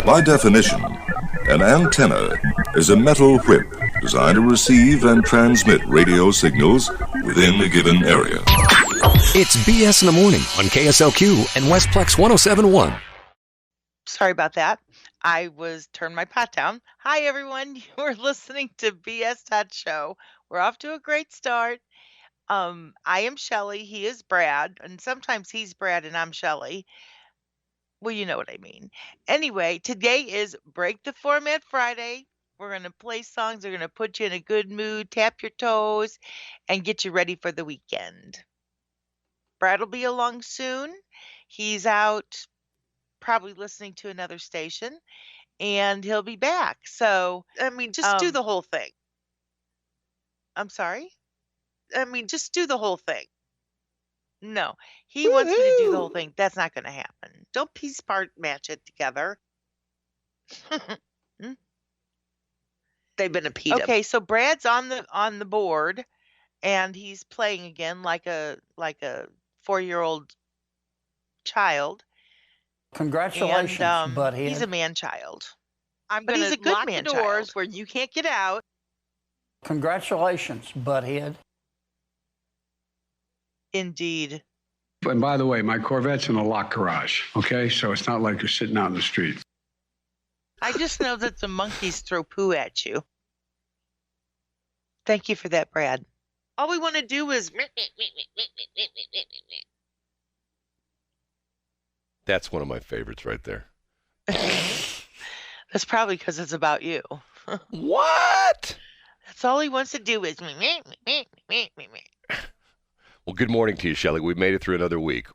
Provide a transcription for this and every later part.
By definition, an antenna is a metal whip designed to receive and transmit radio signals within a given area. It's BS in the Morning on KSLQ and Westplex 1071. Sorry about that. I turned my pot down. Hi, everyone. You're listening to BS.Show. We're off to a great start. I am Shelley. He is Brad. And sometimes he's Brad and I'm Shelley. Well, you know what I mean. Anyway, today is Break the Format Friday. We're going to play songs. We're going to put you in a good mood, tap your toes, and get you ready for the weekend. Brad will be along soon. He's out probably listening to another station, and he'll be back. So, just do the whole thing. I'm sorry? Just do the whole thing. No, he wants me to do the whole thing. That's not going to happen. Don't piece part match it together. They've been impeded. Okay, so Brad's on the board, and he's playing again like a 4-year-old child. Congratulations, butthead. He's a man-child. But he's a good man-child where you can't get out. Congratulations, butthead. Indeed. And by the way, my Corvette's in a locked garage, okay? So it's not like you're sitting out in the street. I just know that the monkeys throw poo at you. Thank you for that, Brad. All we want to do is... That's one of my favorites right there. That's probably because it's about you. What? That's all he wants to do is... Well, good morning to you, Shelley. We made it through another week.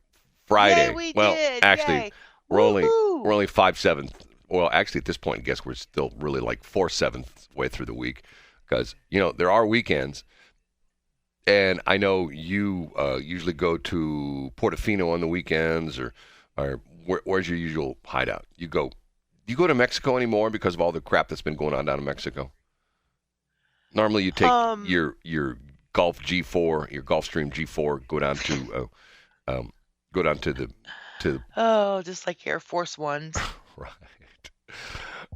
Friday. Yay, we well, did. actually, Yay. we're only 5/7. Well, actually, at this point, I guess we're still really like 4/7 way through the week because there are weekends, and I know you usually go to Portofino on the weekends, or where's your usual hideout? Do you go to Mexico anymore because of all the crap that's been going on down in Mexico? Normally, you take your Golf G4, your Gulfstream G4, go down to just like Air Force Ones. Right.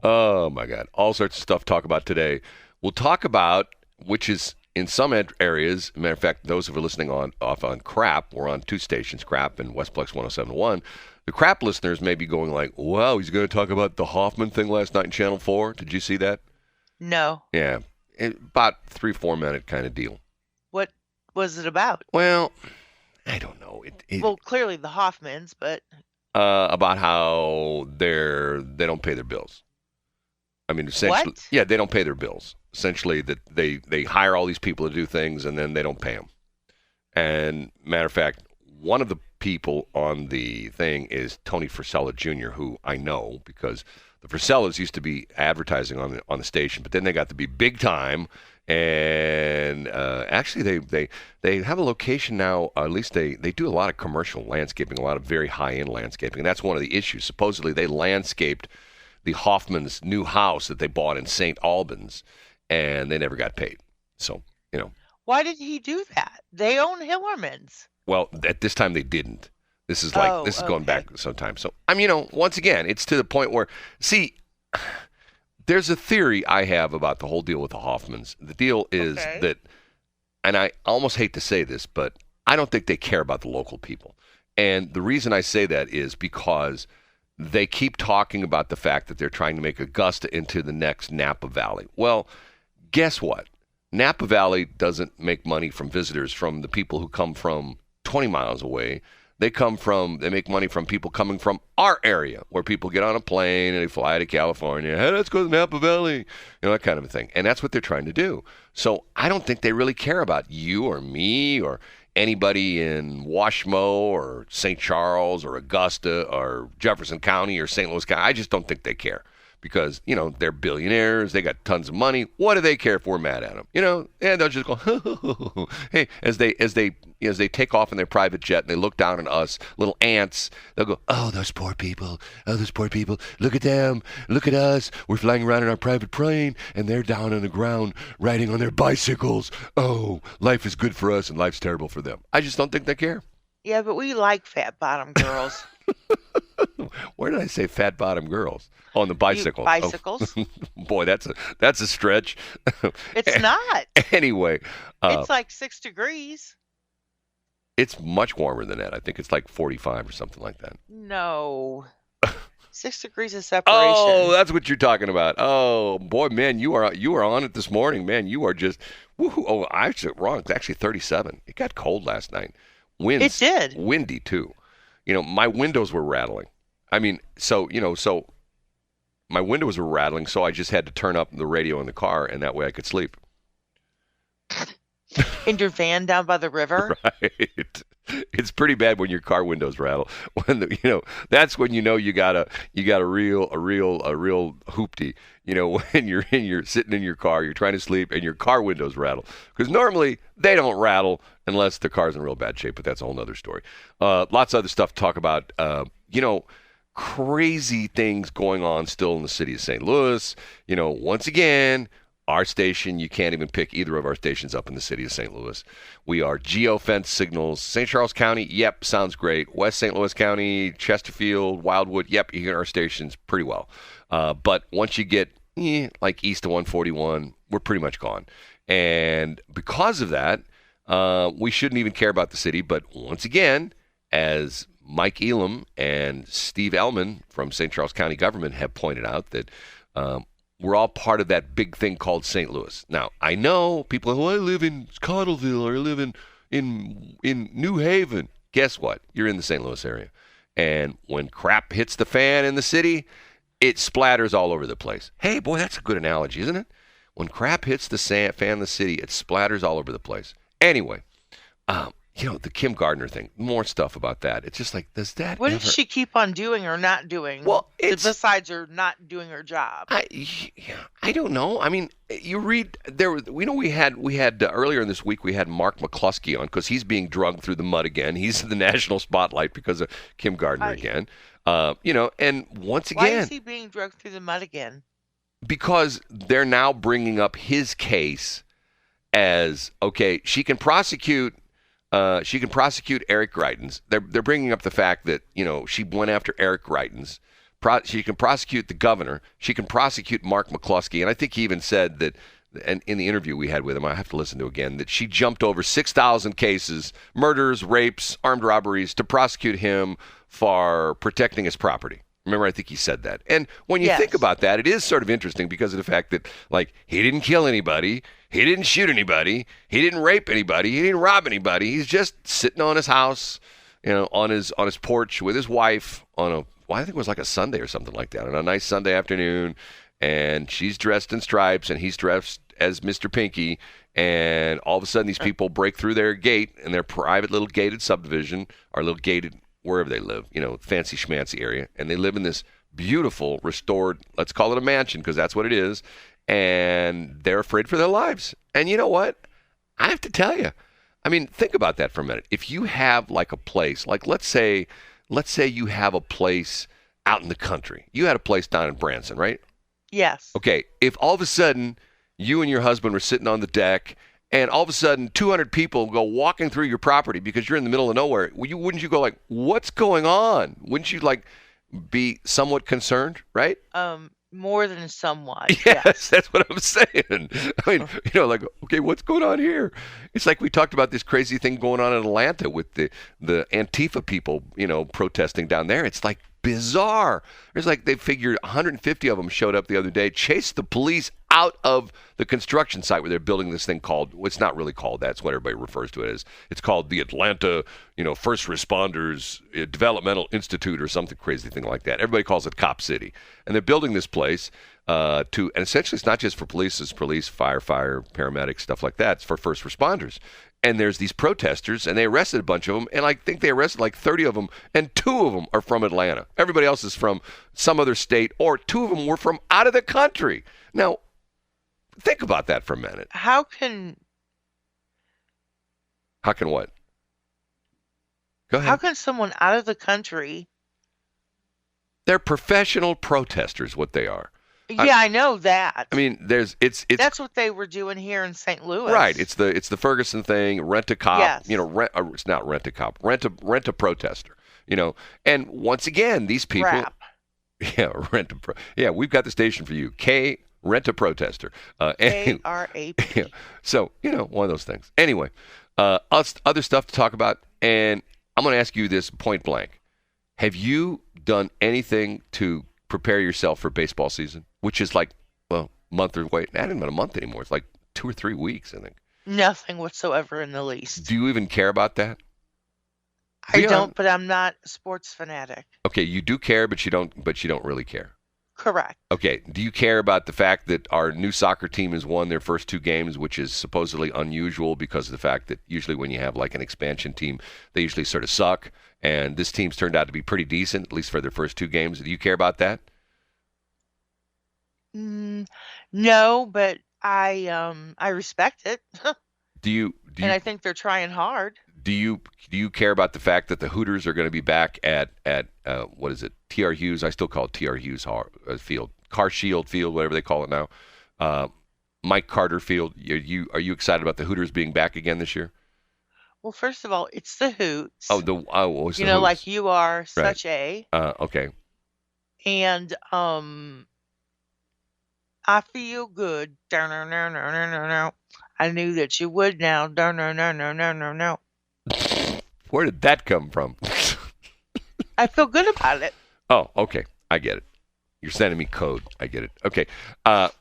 Oh my God. All sorts of stuff to talk about today. We'll talk about, which is in some areas, matter of fact, those who are listening off on Crap, we're on 2 stations, Crap and Westplex 1071. The Crap listeners may be going like, wow, he's going to talk about the Hoffman thing last night in Channel 4. Did you see that? No. Yeah. About 3-4 minute kind of deal. What was it about? Well, I don't know. Well, clearly the Hoffmans, but... about how they don't pay their bills. Essentially, what? Yeah, they don't pay their bills. Essentially, that they hire all these people to do things and then they don't pay them. And matter of fact, one of the people on the thing is Tony Frisella Jr., who I know because the Frisellas used to be advertising on the station, but then they got to be big time. And actually, they have a location now. At least they do a lot of commercial landscaping, a lot of very high-end landscaping. And that's one of the issues. Supposedly, they landscaped the Hoffman's new house that they bought in St. Albans, and they never got paid. So, Why did he do that? They own Hillerman's. Well, at this time, they didn't. This is going back some time. So, once again, it's to the point where, see... There's a theory I have about the whole deal with the Hoffmans. The deal is that, and I almost hate to say this, but I don't think they care about the local people. And the reason I say that is because they keep talking about the fact that they're trying to make Augusta into the next Napa Valley. Well, guess what? Napa Valley doesn't make money from visitors, from the people who come from 20 miles away. They make money from people coming from our area, where people get on a plane and they fly to California. Hey, let's go to Napa Valley, that kind of a thing. And that's what they're trying to do. So I don't think they really care about you or me or anybody in Washmo or St. Charles or Augusta or Jefferson County or St. Louis County. I just don't think they care because, they're billionaires. They got tons of money. What do they care if we're mad at them? And they'll just go, hey, as they take off in their private jet and they look down at us, little ants, they'll go, oh, those poor people. Look at them. Look at us. We're flying around in our private plane and they're down on the ground riding on their bicycles. Oh, life is good for us and life's terrible for them. I just don't think they care. Yeah, but we like fat bottom girls. Where did I say fat bottom girls? On the bicycle. Bicycles. Oh. Boy, that's a stretch. It's not. Anyway. It's like 6 degrees. It's much warmer than that. I think it's like 45 or something like that. No. 6 degrees of separation. Oh, that's what you're talking about. Oh, boy, man, you are on it this morning. Man, you are just, woohoo. Oh, I actually wrong. It's actually 37. It got cold last night. It did. Windy, too. My windows were rattling. I mean, so my windows were rattling, so I just had to turn up the radio in the car, and that way I could sleep. In your van down by the river? Right. It's pretty bad when your car windows rattle. When that's when you got a real hoopty. When you're sitting in your car, you're trying to sleep, and your car windows rattle. Because normally they don't rattle unless the car's in real bad shape. But that's a whole other story. Lots of other stuff to talk about. Crazy things going on still in the city of St. Louis. Once again. Our station, you can't even pick either of our stations up in the city of St. Louis. We are geofence signals. St. Charles County, yep, sounds great. West St. Louis County, Chesterfield, Wildwood, yep, you hear our stations pretty well. But once you get like east of 141, we're pretty much gone. And because of that, we shouldn't even care about the city. But once again, as Mike Elam and Steve Ellman from St. Charles County government have pointed out that we're all part of that big thing called St. Louis. Now, I know people who I live in Cottleville or I live in New Haven. Guess what? You're in the St. Louis area. And when crap hits the fan in the city, it splatters all over the place. Hey, boy, that's a good analogy, isn't it? When crap hits the fan in the city, it splatters all over the place. Anyway, the Kim Gardner thing, more stuff about that. It's just like, does that What does she keep on doing or not doing? Well, besides her not doing her job. I don't know. I mean, you read there. We had earlier in this week we had Mark McCluskey on because he's being drugged through the mud again. He's in the national spotlight because of Kim Gardner again. And once again, why is he being drugged through the mud again? Because they're now bringing up his case as okay. She can prosecute Eric Greitens. They're bringing up the fact that, she went after Eric Greitens. She can prosecute the governor. She can prosecute Mark McCluskey. And I think he even said that, and in the interview we had with him, I have to listen to again, that she jumped over 6,000 cases, murders, rapes, armed robberies, to prosecute him for protecting his property. Remember, I think he said that. And when you think about that, it is sort of interesting because of the fact that, he didn't kill anybody. He didn't shoot anybody. He didn't rape anybody. He didn't rob anybody. He's just sitting on his house, on his porch with his wife I think it was like a Sunday or something like that, on a nice Sunday afternoon. And she's dressed in stripes and he's dressed as Mr. Pinky. And all of a sudden these people break through their gate in their private little gated subdivision or little gated wherever they live, fancy schmancy area. And they live in this beautiful, restored, let's call it a mansion because that's what it is. And they're afraid for their lives. And you know what? I have to tell you. I mean, think about that for a minute. If you have a place, let's say you have a place out in the country. You had a place down in Branson, right? Yes. Okay. If all of a sudden you and your husband were sitting on the deck and all of a sudden 200 people go walking through your property because you're in the middle of nowhere, wouldn't you go what's going on? Wouldn't you be somewhat concerned, right? More than somewhat. Yes, that's what I'm saying. I mean, okay, what's going on here? It's like we talked about this crazy thing going on in Atlanta with the Antifa people, protesting down there. It's bizarre. There's they figured 150 of them showed up the other day, chased the police out of the construction site where they're building this thing called, well, it's not really called that. It's what everybody refers to it as. It's called the Atlanta, First Responders Developmental Institute or something crazy thing like that. Everybody calls it Cop City. And they're building this place and essentially it's not just for police, it's police, fire, paramedics, stuff like that. It's for first responders. And there's these protesters, and they arrested a bunch of them, and I think they arrested 30 of them, and 2 of them are from Atlanta. Everybody else is from some other state, or 2 of them were from out of the country. Now, think about that for a minute. How can what? Go ahead. How can someone out of the country? They're professional protesters, what they are. Yeah, I know that. I mean, it's that's what they were doing here in St. Louis. Right. It's the Ferguson thing. Rent a cop. Yes. It's not rent a cop. Rent a protester. And once again, these people. Rap. Yeah, yeah, we've got the station for you. Rent a protester. KRAP. Yeah. So one of those things. Anyway, other stuff to talk about, and I'm going to ask you this point blank: have you done anything to prepare yourself for baseball season, which is like, well, not even a month anymore. It's like 2 or 3 weeks, I think. Nothing whatsoever in the least. Do you even care about that? I don't, but I'm not a sports fanatic. Okay, you do care, but you don't really care. Correct. Okay, do you care about the fact that our new soccer team has won their first 2 games, which is supposedly unusual because of the fact that usually when you have like an expansion team, they usually sort of suck. And this team's turned out to be pretty decent, at least for their first 2 games. Do you care about that? No, but I respect it. Do you? And I think they're trying hard. Do you care about the fact that the Hooters are going to be back at what is it? TR Hughes. I still call it TR Hughes Field, Car Shield Field, whatever they call it now. Mike Carter Field. Are you excited about the Hooters being back again this year? Well, first of all, it's the Hoots. Oh, the Hoots. Like you are such a. Okay. And I feel good. I knew that you would now. No. Where did that come from? I feel good about it. Oh, okay. I get it. You're sending me code. I get it. Okay.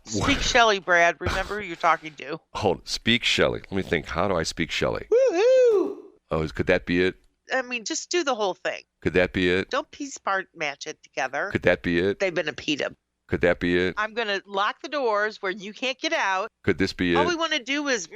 Speak Shelley, Brad. Remember who you're talking to. Hold on. Speak Shelley. Let me think. How do I speak Shelley? Woohoo! Oh, could that be it? I mean, just do the whole thing. Could that be it? Don't piece part match it together. Could that be it? They've been a PETA. Could that be it? I'm going to lock the doors where you can't get out. Could this be it? All we want to do is...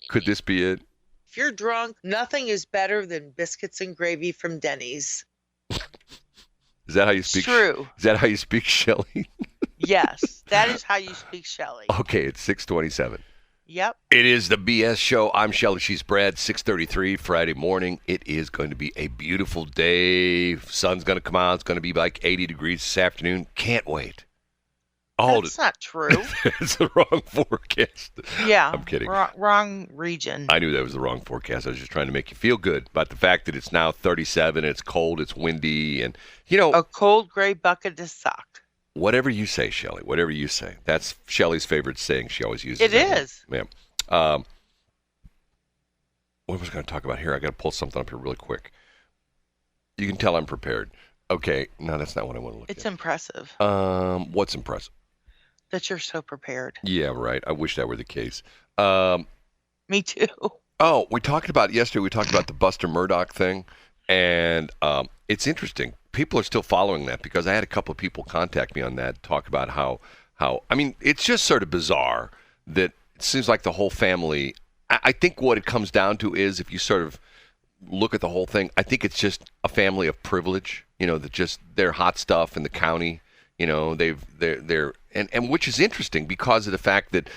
Could this be it? If you're drunk, nothing is better than biscuits and gravy from Denny's. Is that how you speak? True. Is that how you speak, Shelley? Yes, that is how you speak, Shelley. Okay, it's 6:27. Yep. It is the BS Show. I'm Shelley. She's Brad. 6:33 Friday morning. It is going to be a beautiful day. Sun's going to come out. It's going to be like 80 degrees this afternoon. Can't wait. That's not true. It's the wrong forecast. Yeah. I'm kidding. Wrong region. I knew that was the wrong forecast. I was just trying to make you feel good about the fact that it's now 37, it's cold, it's windy, and, a cold gray bucket to suck. Whatever you say, Shelley, whatever you say. That's Shelley's favorite saying she always uses. It is. Yeah. What was I going to talk about here? I got to pull something up here really quick. You can tell I'm prepared. Okay. No, that's not what I want to look at. It's impressive. What's impressive? That you're so prepared. Yeah, right. I wish that were the case. Me too. Oh, we talked about the Buster Murdoch thing, and it's interesting. People are still following that because I had a couple of people contact me on that, talk about how I mean, it's just sort of bizarre that it seems like the whole family. I think what it comes down to is if you sort of look at the whole thing, I think it's just a family of privilege. That just they're hot stuff in the county. They're and which is interesting because of the fact that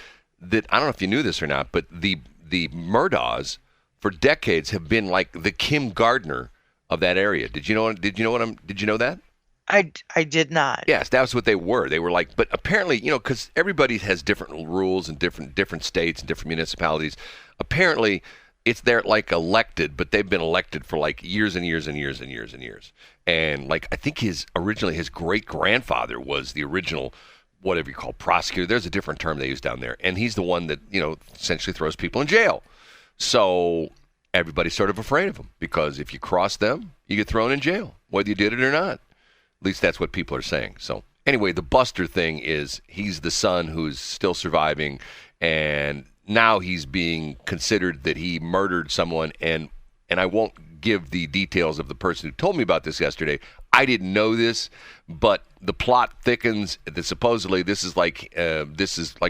I don't know if you knew this or not, but the Murdaughs for decades have been like the Kim Gardner of that area. Did you know that? I did not. Yes, that was what they were. They were like, but apparently, because everybody has different rules in different states and different municipalities. Apparently, they're like elected, but they've been elected for like years and years and years and years and years. And like I think his great grandfather was the original, whatever you call prosecutor. There's a different term they use down there, and he's the one that essentially throws people in jail. So everybody's sort of afraid of him because if you cross them, you get thrown in jail, whether you did it or not. At least that's what people are saying. So anyway, the Buster thing is he's the son who's still surviving, and now he's being considered that he murdered someone, and I won't give the details of the person who told me about this yesterday. I didn't know this, but the plot thickens. That supposedly this is like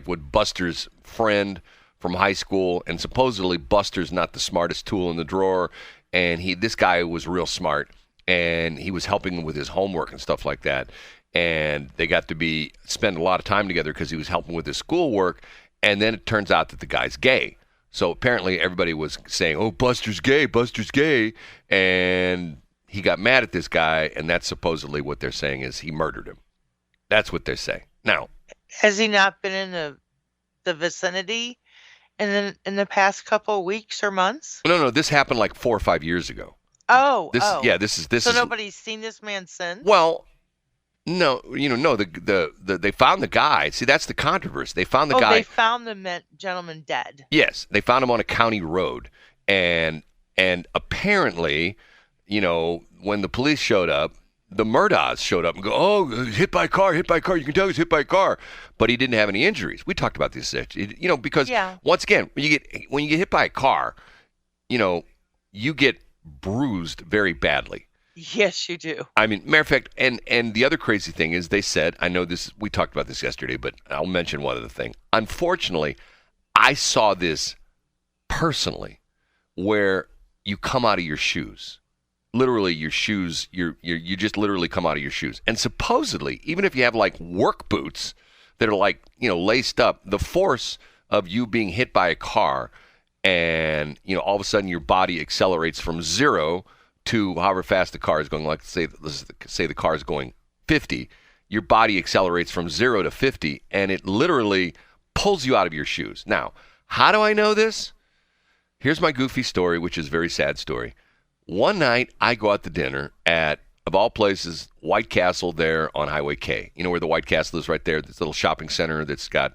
what Buster's friend from high school, and supposedly Buster's not the smartest tool in the drawer, and this guy was real smart, and he was helping him with his homework and stuff like that, and they got to spend a lot of time together because he was helping with his schoolwork, and then it turns out that the guy's gay. So apparently everybody was saying, oh, Buster's gay, and he got mad at this guy, and that's supposedly what they're saying is he murdered him. That's what they say. Now, has he not been in the vicinity in the past couple of weeks or months? No. This happened like 4 or 5 years ago. This is. So nobody's seen this man since? Well, no. They found the guy. See, that's the controversy. They found the guy. They found the gentleman dead. Yes, they found him on a county road, and apparently, when the police showed up, the Murdaughs showed up and go, oh, hit by a car. You can tell he's hit by a car, but he didn't have any injuries. We talked about this, because once again, when you get hit by a car, you get bruised very badly. Yes, you do. I mean, matter of fact, and the other crazy thing is they said, I know this, we talked about this yesterday, but I'll mention one other thing. Unfortunately, I saw this personally, where you come out of your shoes. Literally, your shoes, you just literally come out of your shoes. And supposedly, even if you have like work boots that are like, laced up, the force of you being hit by a car and, all of a sudden your body accelerates from 0 to however fast the car is going. Like say the car is going 50, your body accelerates from 0 to 50, and it literally pulls you out of your shoes. Now, how do I know this? Here's my goofy story, which is a very sad story. One night, I go out to dinner at, of all places, White Castle there on Highway K. You know where the White Castle is right there? This little shopping center that's got,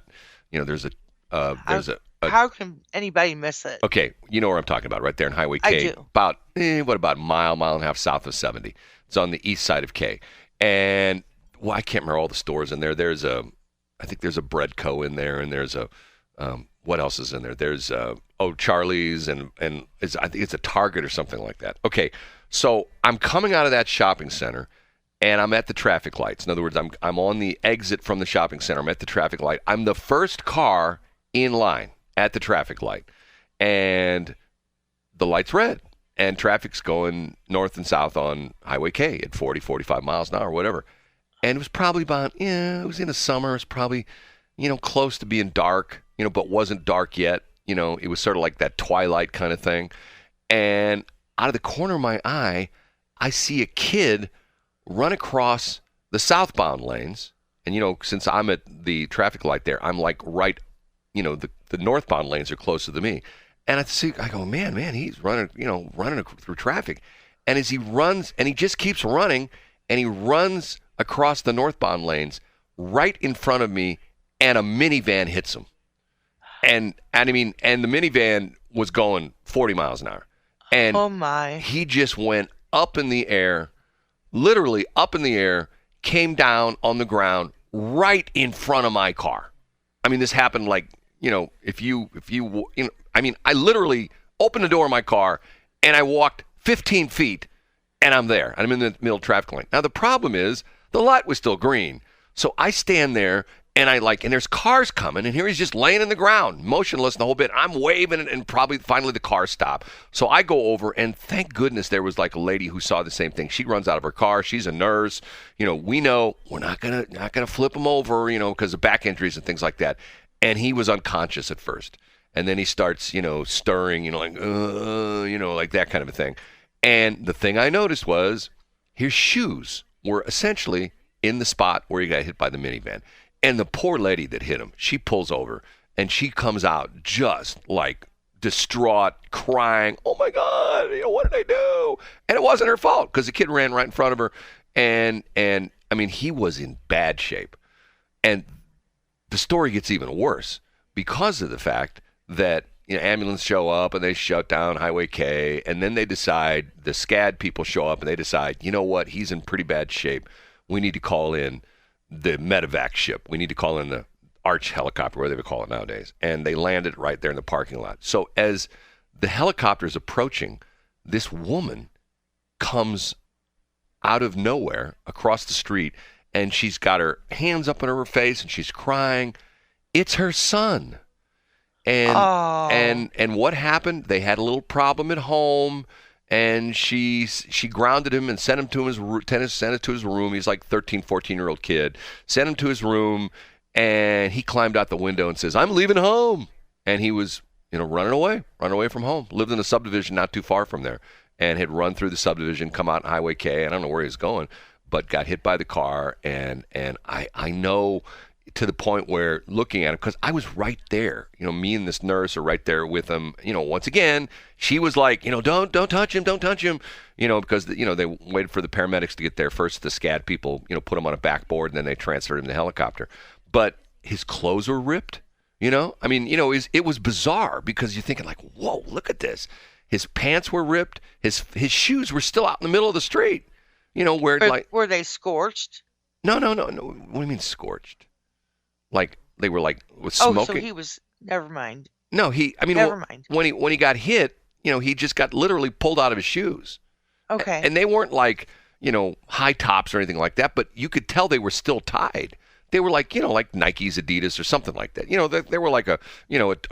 How can anybody miss it? Okay, you know where I'm talking about, right there in Highway K. I do. About a mile and a half south of 70. It's on the east side of K. And, I can't remember all the stores in there. I think there's a Breadco in there, and there's a, what else is in there? There's, Charlie's, and I think it's a Target or something like that. Okay, so I'm coming out of that shopping center, and I'm at the traffic lights. In other words, I'm on the exit from the shopping center. I'm at the traffic light. I'm the first car in line at the traffic light, and the light's red, and traffic's going north and south on Highway K at 40, 45 miles an hour, whatever. And it was probably about, it was in the summer. It's probably, close to being dark, but wasn't dark yet. It was sort of like that twilight kind of thing. And out of the corner of my eye, I see a kid run across the southbound lanes. And, since I'm at the traffic light there, I'm like right, the northbound lanes are closer to me. And I go, man, he's running through traffic. And as he runs, and he just keeps running, and he runs across the northbound lanes right in front of me, and a minivan hits him. And the minivan was going 40 miles an hour. And oh my. He just went up in the air, literally up in the air, came down on the ground right in front of my car. I mean, this happened like, I literally opened the door of my car and I walked 15 feet and I'm there. I'm in the middle of traffic lane. Now, the problem is the light was still green. So I stand there and and there's cars coming, and here he's just laying in the ground, motionless the whole bit. I'm waving, and finally the car stopped. So I go over, and thank goodness there was like a lady who saw the same thing. She runs out of her car. She's a nurse. We know we're not gonna flip him over, because of back injuries and things like that. And he was unconscious at first, and then he starts, stirring, like that kind of a thing. And the thing I noticed was his shoes were essentially in the spot where he got hit by the minivan. And the poor lady that hit him, she pulls over, and she comes out just like distraught, crying, oh my God, what did I do? And it wasn't her fault, because the kid ran right in front of her. And he was in bad shape. And the story gets even worse because of the fact that ambulance show up and they shut down Highway K, and then they decide, the SCAD people show up and they decide, you know what, he's in pretty bad shape. We need to call in the medevac ship. We need to call in the Arch helicopter, whatever they call it nowadays. And they landed right there in the parking lot. So as the helicopter is approaching, this woman comes out of nowhere across the street, and she's got her hands up in her face and she's crying. It's her son. And what happened? They had a little problem at home, and she grounded him and sent him to his room. He's like 13, 14-year-old kid. Sent him to his room, and he climbed out the window and says, I'm leaving home. And he was, running away from home. Lived in a subdivision not too far from there, and had run through the subdivision, come out on Highway K. I don't know where he was going, but got hit by the car, and I know to the point where looking at him, because I was right there, me and this nurse are right there with him. Once again, she was like, don't touch him, because they waited for the paramedics to get there first. The SCAD people, put him on a backboard, and then they transferred him to the helicopter. But his clothes were ripped. It was bizarre, because you're thinking like, whoa, look at this. His pants were ripped. His shoes were still out in the middle of the street. Were they scorched? No. What do you mean scorched? Like they were like with smoking. Oh, so he was. Never mind. No, never mind. When he got hit, he just got literally pulled out of his shoes. Okay. And they weren't like high tops or anything like that, but you could tell they were still tied. They were like like Nikes, Adidas, or something like that. They were like a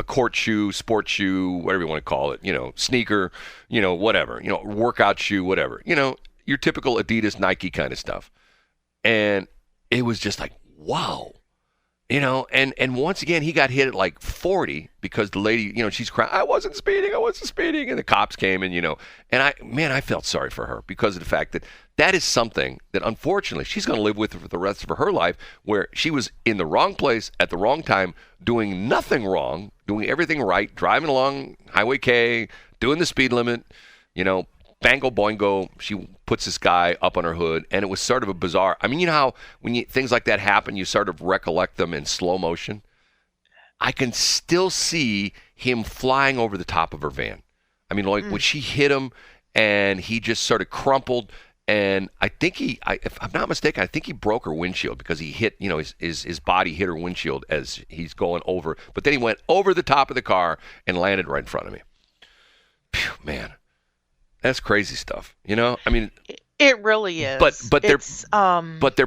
court shoe, sports shoe, whatever you want to call it. Sneaker, whatever. Workout shoe, whatever. Your typical Adidas, Nike kind of stuff. And it was just like, wow. And once again, he got hit at like 40 because the lady, she's crying, I wasn't speeding. And the cops came and, and I felt sorry for her because of the fact that is something that unfortunately she's going to live with for the rest of her life, where she was in the wrong place at the wrong time, doing nothing wrong, doing everything right, driving along Highway K, doing the speed limit, bango boingo, she puts this guy up on her hood, and it was sort of a bizarre. How when things like that happen, you sort of recollect them in slow motion. I can still see him flying over the top of her van. When she hit him, and he just sort of crumpled, and I think if I'm not mistaken, I think he broke her windshield because he hit, his body hit her windshield as he's going over. But then he went over the top of the car and landed right in front of me. Phew, man. That's crazy stuff, It really is. But they're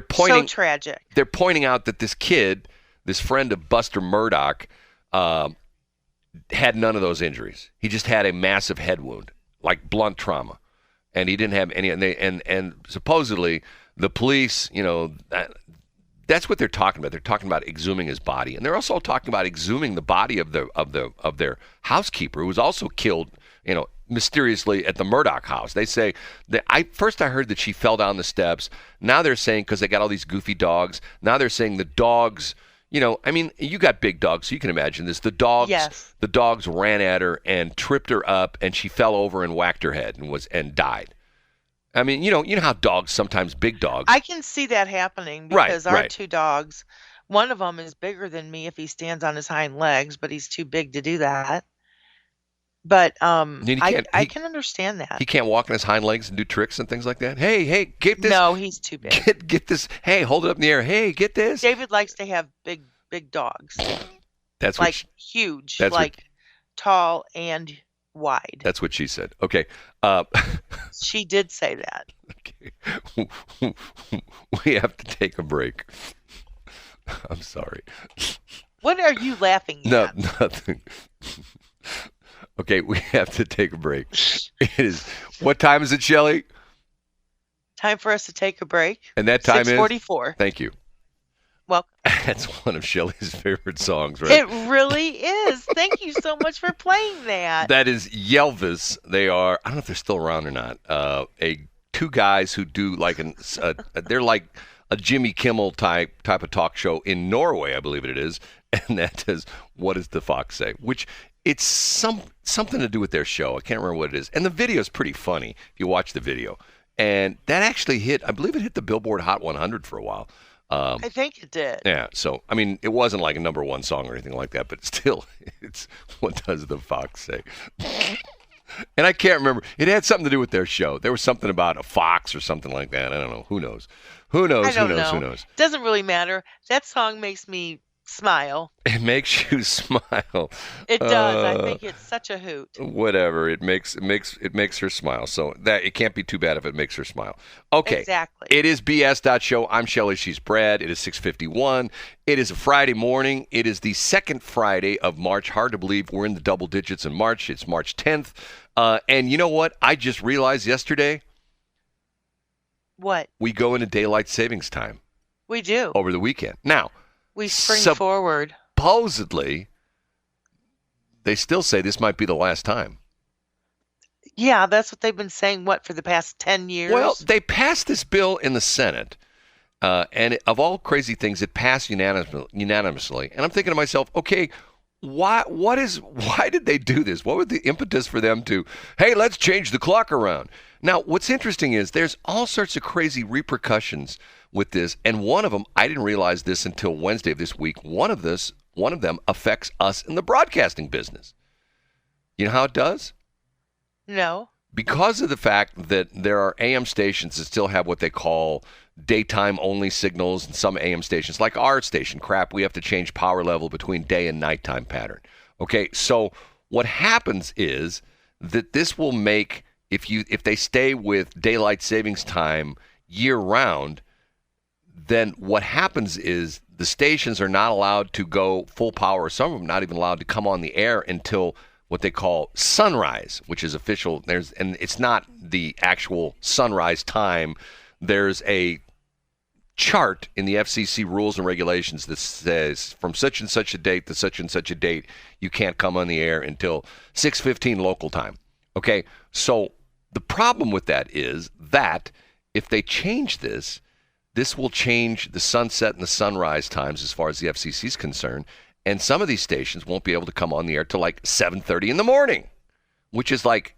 pointing so tragic. They're pointing out that this kid, this friend of Buster Murdoch, had none of those injuries. He just had a massive head wound, like blunt trauma, and he didn't have any. And supposedly the police, that's what they're talking about. They're talking about exhuming his body, and they're also talking about exhuming the body of their housekeeper, who was also killed, mysteriously at the Murdoch house. They say that I heard that she fell down the steps. Now they're saying, because they got all these goofy dogs, now they're saying the dogs, you got big dogs, so you can imagine this. The dogs ran at her and tripped her up, and she fell over and whacked her head and died. You know how dogs, sometimes big dogs. I can see that happening because our two dogs, one of them is bigger than me if he stands on his hind legs, but he's too big to do that. But I can understand that. He can't walk on his hind legs and do tricks and things like that. Hey, get this. No, he's too big. Get this. Hey, hold it up in the air. Hey, get this. David likes to have big dogs. That's like huge, like tall and wide. That's what she said. Okay. She did say that. Okay. We have to take a break. I'm sorry. What are you laughing at? No, nothing. Okay, we have to take a break. What time is it, Shelley? Time for us to take a break. And that time 6:44. Thank you. Well, that's one of Shelley's favorite songs, right? It really is. Thank you so much for playing that. That is Yelvis. They are, I don't know if they're still around or not, two guys who do like they're like a Jimmy Kimmel type of talk show in Norway, I believe it is. And that is What Does the Fox Say? Which it's something to do with their show. I can't remember what it is. And the video is pretty funny if you watch the video. And that actually I believe it hit the Billboard Hot 100 for a while. I think it did. Yeah. So, it wasn't like a number one song or anything like that, but still, it's What Does the Fox Say? And I can't remember. It had something to do with their show. There was something about a fox or something like that. I don't know. Who knows? Who knows? Doesn't really matter. That song makes me smile. It makes you smile. It does. I think it's such a hoot. Whatever. It makes her smile. So that it can't be too bad if it makes her smile. Okay. Exactly. It is BS.Show. I'm Shelley. She's Brad. It is 6:51. It is a Friday morning. It is the second Friday of March. Hard to believe we're in the double digits in March. It's March 10th. And you know what? I just realized yesterday. What? We go into daylight savings time. We do. Over the weekend. Now. We spring forward. Supposedly, they still say this might be the last time. Yeah, that's what they've been saying, for the past 10 years? Well, they passed this bill in the Senate, and of all crazy things, it passed unanimously. And I'm thinking to myself, okay, why did they do this? What was the impetus for them to, hey, let's change the clock around? Now, what's interesting is there's all sorts of crazy repercussions with this, and one of them, I didn't realize this until Wednesday of this week, one of them affects us in the broadcasting business. You know how it does? No. Because of the fact that there are AM stations that still have what they call daytime only signals, and some AM stations, like our station, we have to change power level between day and nighttime pattern. Okay, so what happens is that this will make, if they stay with daylight savings time year round, then what happens is the stations are not allowed to go full power. Some of them not even allowed to come on the air until what they call sunrise, which is official. And it's not the actual sunrise time. There's a chart in the FCC rules and regulations that says from such and such a date to such and such a date, you can't come on the air until 6:15 local time. Okay, so the problem with that is that if they change this will change the sunset and the sunrise times as far as the FCC is concerned, and some of these stations won't be able to come on the air till like 7:30 in the morning, which is like,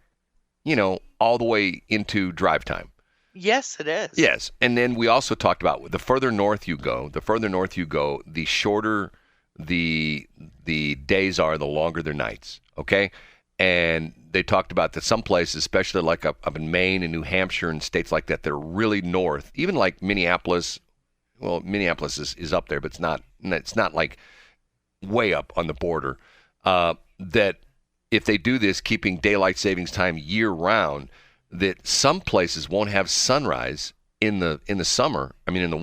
all the way into drive time. Yes, it is. Yes, and then we also talked about the further north you go, the shorter the days are, the longer their nights, okay? And they talked about that some places, especially like up in Maine and New Hampshire and states like that are really north, even like Minneapolis. Well, Minneapolis is up there, but it's not like way up on the border. That if they do this, keeping daylight savings time year round, that some places won't have sunrise in the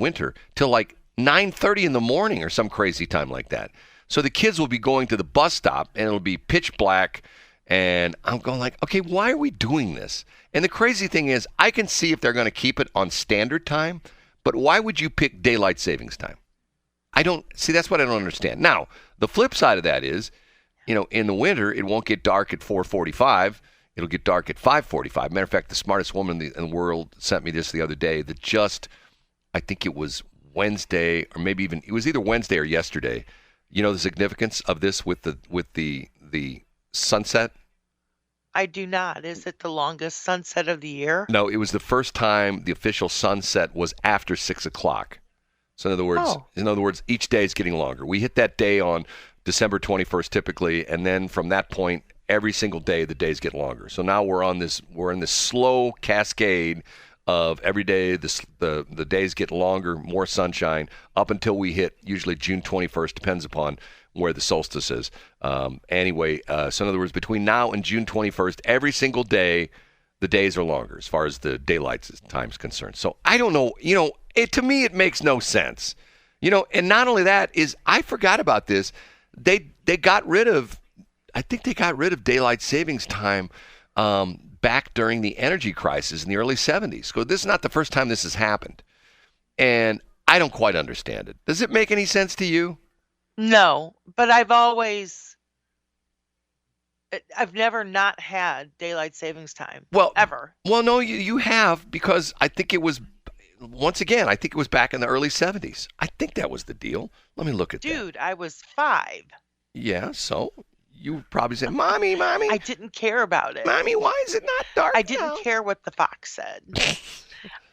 winter till like 9:30 in the morning or some crazy time like that. So the kids will be going to the bus stop and it'll be pitch black. And I'm going like, okay, why are we doing this? And the crazy thing is, I can see if they're going to keep it on standard time, but why would you pick daylight savings time? That's what I don't understand. Now, the flip side of that is, in the winter, it won't get dark at 4:45. It'll get dark at 5:45. Matter of fact, the smartest woman in the world sent me this the other day that I think it was Wednesday, or maybe even, it was either Wednesday or yesterday. You know the significance of this with the sunset? I do not. Is it the longest sunset of the year? No, it was the first time the official sunset was after 6 o'clock. So in other words, each day is getting longer. We hit that day on December 21st typically, and then from that point, every single day the days get longer. So now we're in this slow cascade of every day the days get longer, more sunshine, up until we hit usually June 21st, depends upon where the solstice is. So in other words, between now and June 21st, every single day, the days are longer as far as the daylight time is concerned. So I don't know, to me, it makes no sense. And not only that is, I forgot about this. I think they got rid of daylight savings time back during the energy crisis in the early 70s. So this is not the first time this has happened. And I don't quite understand it. Does it make any sense to you? No, but I've never not had daylight savings time. Well, ever. Well, no, you have, because I think it was, once again, back in the early 70s. I think that was the deal. Let me look at that. Dude, I was 5. Yeah, so you probably said, Mommy. I didn't care about it. Mommy, why is it not dark I didn't care what the fox said.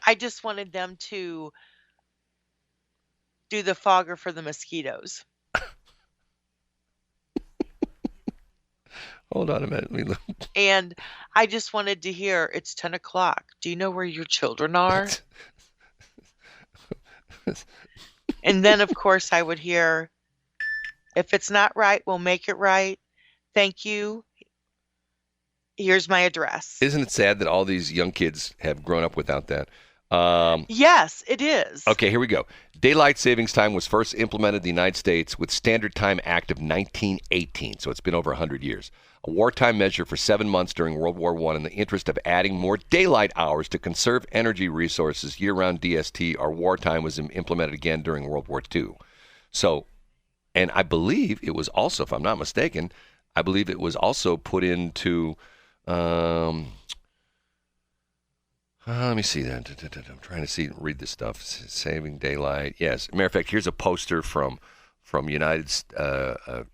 I just wanted them to do the fogger for the mosquitoes. Hold on a minute. Let me look. And I just wanted to hear, it's 10 o'clock. Do you know where your children are? And then, of course, I would hear, if it's not right, we'll make it right. Thank you. Here's my address. Isn't it sad that all these young kids have grown up without that? Yes, it is. Okay, here we go. Daylight savings time was first implemented in the United States with Standard Time Act of 1918, so it's been over 100 years. A wartime measure for 7 months during World War I in the interest of adding more daylight hours to conserve energy resources. Year-round DST, or wartime, was implemented again during World War II. So, and I believe it was also, if I'm not mistaken, put into Let me see that. I'm trying to read this stuff. Saving daylight. Yes. Matter of fact, here's a poster from United. A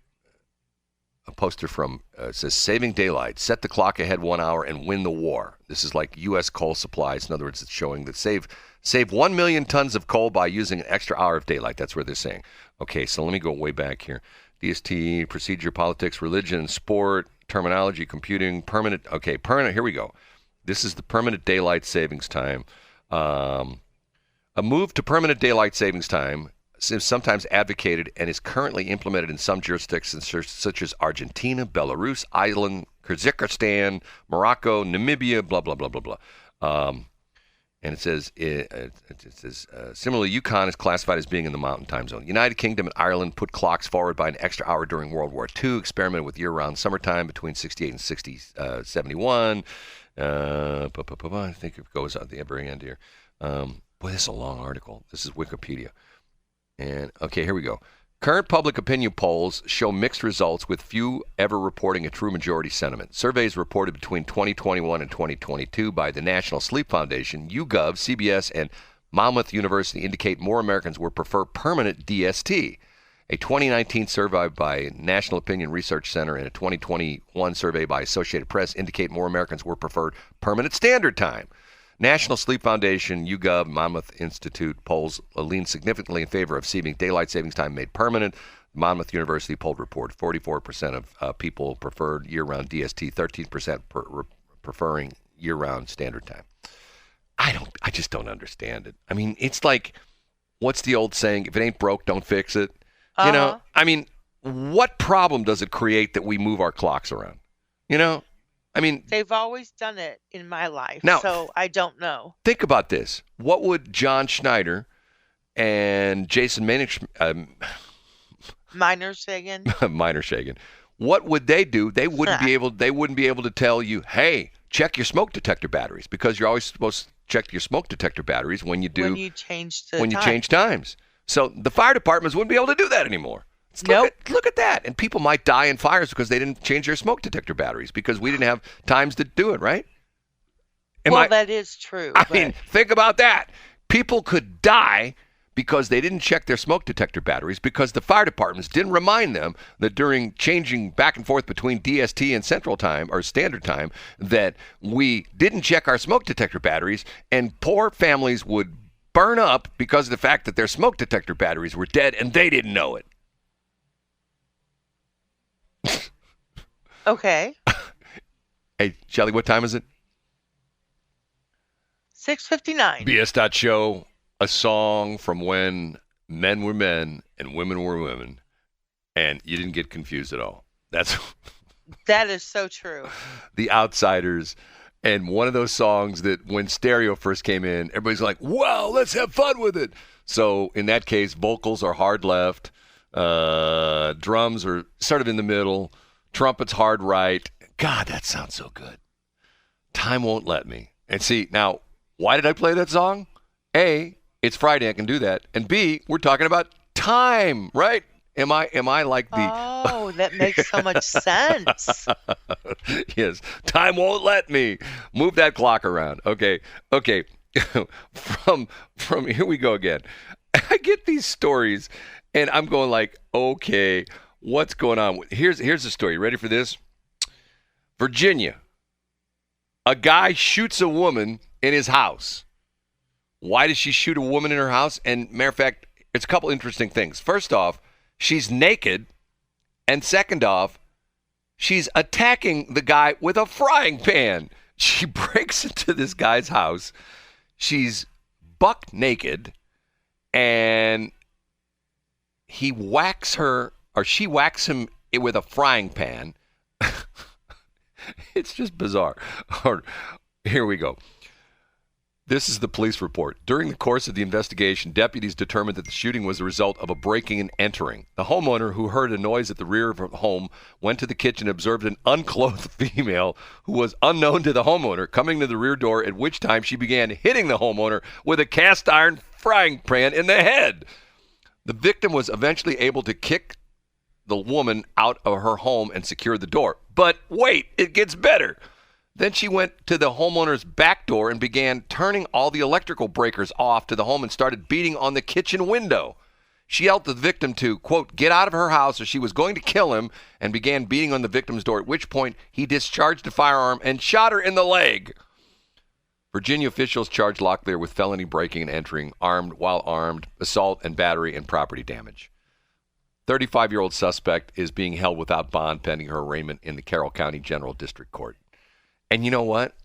poster from says saving daylight. Set the clock ahead 1 hour and win the war. This is like U.S. coal supplies. In other words, it's showing that save 1 million tons of coal by using an extra hour of daylight. That's what they're saying. Okay, so let me go way back here. DST, procedure, politics, religion, sport, terminology, computing, permanent. Okay, permanent. Here we go. This is the permanent daylight savings time. A move to permanent daylight savings time is sometimes advocated and is currently implemented in some jurisdictions such as Argentina, Belarus, Ireland, Kyrgyzstan, Morocco, Namibia, blah, blah, blah, blah, blah. And it says, similarly, Yukon is classified as being in the mountain time zone. United Kingdom and Ireland put clocks forward by an extra hour during World War II, experimented with year-round summertime between 68 and 71. I think it goes at the very end here. Boy, this is a long article. This is Wikipedia. And okay, here we go. Current public opinion polls show mixed results, with few ever reporting a true majority sentiment. Surveys reported between 2021 and 2022 by the National Sleep Foundation, YouGov, CBS, and Monmouth University indicate more Americans would prefer permanent DST. A 2019 survey by National Opinion Research Center and a 2021 survey by Associated Press indicate more Americans would prefer permanent standard time. National Sleep Foundation, YouGov, Monmouth Institute polls lean significantly in favor of seeing daylight savings time made permanent. Monmouth University polled report 44% of people preferred year-round DST, 13% preferring year-round standard time. I just don't understand it. I mean, it's like, what's the old saying? If it ain't broke, don't fix it. You know, I mean, what problem does it create that we move our clocks around? You know? I mean, they've always done it in my life, now, so I don't know. Think about this. What would John Schneider and Jason Minershagen, what would they do? They wouldn't be able to tell you, "Hey, check your smoke detector batteries," because you're always supposed to check your smoke detector batteries when you change times. So the fire departments wouldn't be able to do that anymore. Look at that. And people might die in fires because they didn't change their smoke detector batteries because we didn't have times to do it, right? That is true. I mean, think about that. People could die because they didn't check their smoke detector batteries because the fire departments didn't remind them that during changing back and forth between DST and Central Time or Standard Time that we didn't check our smoke detector batteries, and poor families would burn up because of the fact that their smoke detector batteries were dead and they didn't know it. Okay. Hey, Shelley, what time is it? 6:59. BS.Show, a song from when men were men and women were women, and you didn't get confused at all. That is so true. The Outsiders, and one of those songs that when stereo first came in, everybody's like, wow, let's have fun with it. So in that case, vocals are hard left, drums are sort of in the middle, trumpets hard right. God, that sounds so good. Time Won't Let Me. And see, now, why did I play that song? A, it's Friday, I can do that. And B, we're talking about time, right? Am I like the... Oh, that makes so much sense. Yes, time won't let me. Move that clock around. Okay. From here we go again. I get these stories, and I'm going like, okay, what's going on? Here's the story. You ready for this? Virginia. A guy shoots a woman in his house. Why does she shoot a woman in her house? And matter of fact, it's a couple interesting things. First off, she's naked. And second off, she's attacking the guy with a frying pan. She breaks into this guy's house. She's buck naked. And he whacks her, or she whacks him with a frying pan. It's just bizarre. Here we go. This is the police report. During the course of the investigation, deputies determined that the shooting was the result of a breaking and entering. The homeowner, who heard a noise at the rear of her home, went to the kitchen and observed an unclothed female who was unknown to the homeowner coming to the rear door, at which time she began hitting the homeowner with a cast iron frying pan in the head. The victim was eventually able to kick the woman out of her home and secure the door. But wait, it gets better. Then she went to the homeowner's back door and began turning all the electrical breakers off to the home and started beating on the kitchen window. She yelled at the victim to, quote, get out of her house or she was going to kill him, and began beating on the victim's door, at which point he discharged a firearm and shot her in the leg. Virginia officials charged Locklear with felony breaking and entering, while armed, assault and battery, and property damage. 35-year-old suspect is being held without bond pending her arraignment in the Carroll County General District Court. And you know what?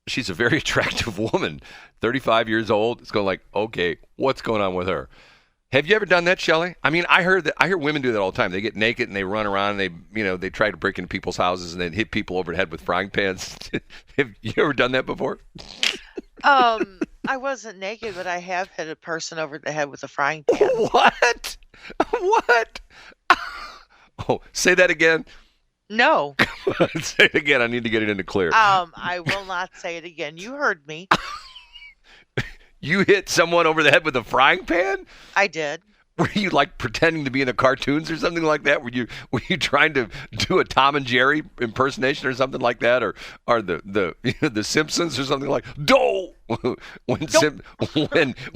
She's a very attractive woman. 35 years old. It's going like, okay, what's going on with her? Have you ever done that, Shelley? I mean, I hear women do that all the time. They get naked and they run around and they try to break into people's houses and then hit people over the head with frying pans. Have you ever done that before? I wasn't naked, but I have hit a person over the head with a frying pan. What? What? Oh, say that again. No. Say it again. I need to get it into clear. I will not say it again. You heard me. You hit someone over the head with a frying pan? I did. Were you like pretending to be in the cartoons or something like that? Were you trying to do a Tom and Jerry impersonation or something like that, or the Simpsons or something like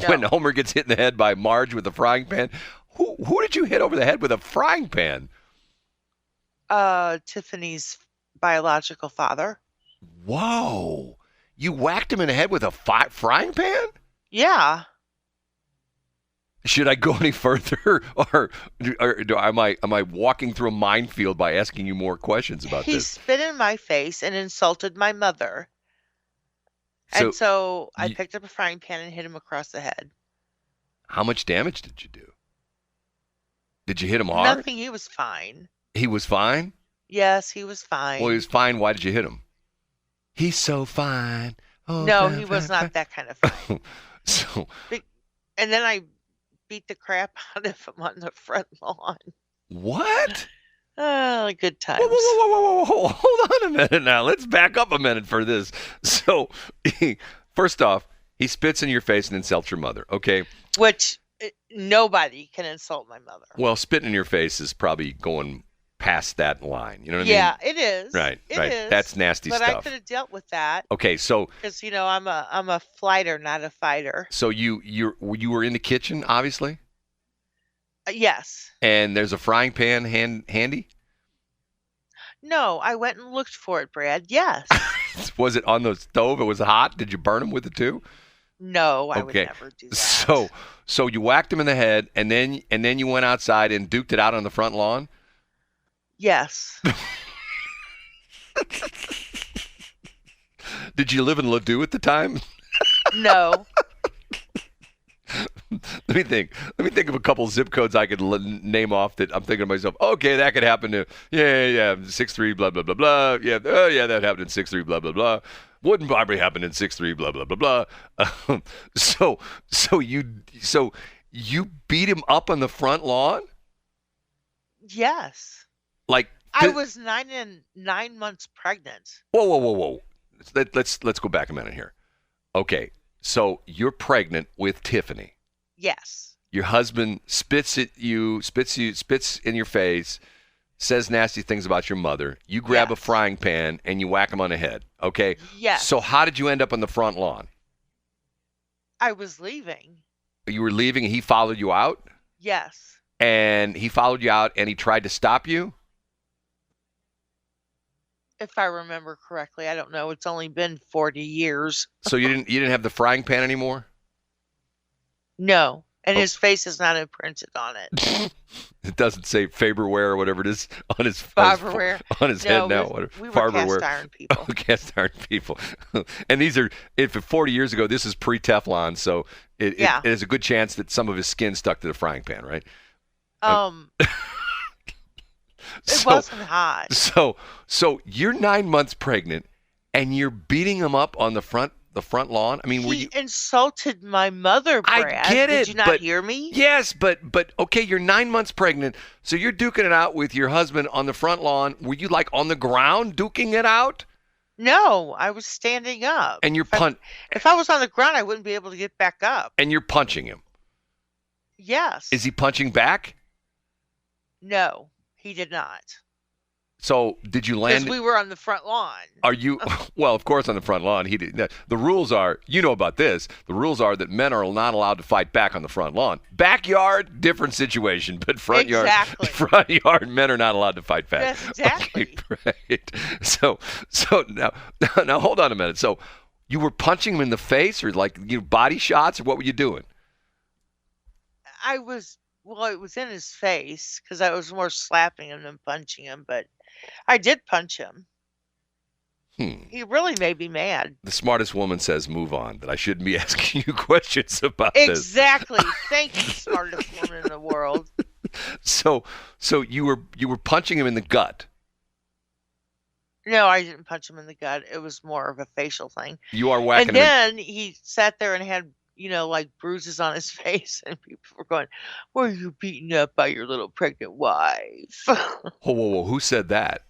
when Homer gets hit in the head by Marge with a frying pan? Who did you hit over the head with a frying pan? Tiffany's biological father. Whoa! You whacked him in the head with a frying pan? Yeah. Should I go any further, or am I walking through a minefield by asking you more questions about this? He spit in my face and insulted my mother. And so I picked up a frying pan and hit him across the head. How much damage did you do? Did you hit him hard? Nothing. He was fine. He was fine? Yes, he was fine. Well, he was fine. Why did you hit him? He's so fine. Oh, no, he was not that kind of fine. And then I beat the crap out of him on the front lawn. What? Good times. Whoa. Hold on a minute now. Let's back up a minute for this. So, first off, he spits in your face and insults your mother, okay? Which nobody can insult my mother. Well, spitting in your face is probably going past that line. You know what I mean? Yeah, it is. Right, it right. is. That's nasty but stuff. But I could have dealt with that. Okay, so because I'm a flighter, not a fighter. So you were in the kitchen, obviously? Yes. And there's a frying pan handy? No, I went and looked for it, Brad. Yes. Was it on the stove? It was hot. Did you burn him with it too? No, I would never do that. So you whacked him in the head, and then you went outside and duked it out on the front lawn? Yes. Did you live in Ladue at the time? No. Let me think of a couple zip codes I could name off that I'm thinking to myself, okay, that could happen to, 6-3, blah, blah, blah, blah. Yeah, that happened in 6-3, blah, blah, blah. Wouldn't probably happen in 6-3, blah, blah, blah, blah. So you beat him up on the front lawn? Yes. Like I was 9 months pregnant. Whoa. Let's go back a minute here. Okay, so you're pregnant with Tiffany. Yes. Your husband spits in your face, says nasty things about your mother. You grab a frying pan and you whack him on the head. Okay? Yes. So how did you end up on the front lawn? I was leaving. You were leaving and he followed you out? Yes. And he followed you out and he tried to stop you? If I remember correctly. I don't know. It's only been 40 years. So you didn't have the frying pan anymore? No. And his face is not imprinted on it. It doesn't say Faberware or whatever it is on his Farberware. On his head now. We were cast iron people. Oh, cast iron people. And these are, if 40 years ago, this is pre-Teflon, so it is a good chance that some of his skin stuck to the frying pan, right? It wasn't hot. So you're 9 months pregnant, and you're beating him up on the front lawn. I mean, he insulted my mother, Brad. I get it. Did you not hear me? Yes, but okay, you're 9 months pregnant, so you're duking it out with your husband on the front lawn. Were you like on the ground duking it out? No, I was standing up. And you're if I was on the ground, I wouldn't be able to get back up. And you're punching him. Yes. Is he punching back? No, he did not. So did you land? Because we were on the front lawn. Are you? Well, of course, on the front lawn. He did. The rules are, you know about this. The rules are that men are not allowed to fight back on the front lawn. Backyard, different situation, but front yard, men are not allowed to fight back. Yes, exactly. Okay, right. So now hold on a minute. So you were punching him in the face, or like body shots, or what were you doing? It was in his face because I was more slapping him than punching him, but I did punch him. He really made me mad. The smartest woman says move on, that I shouldn't be asking you questions about this. Exactly. Thank you, smartest woman in the world. So you were punching him in the gut. No, I didn't punch him in the gut. It was more of a facial thing. You are whacking him. And then he sat there and had, like bruises on his face, and people were going, "Were you beaten up by your little pregnant wife?" Whoa. Who said that?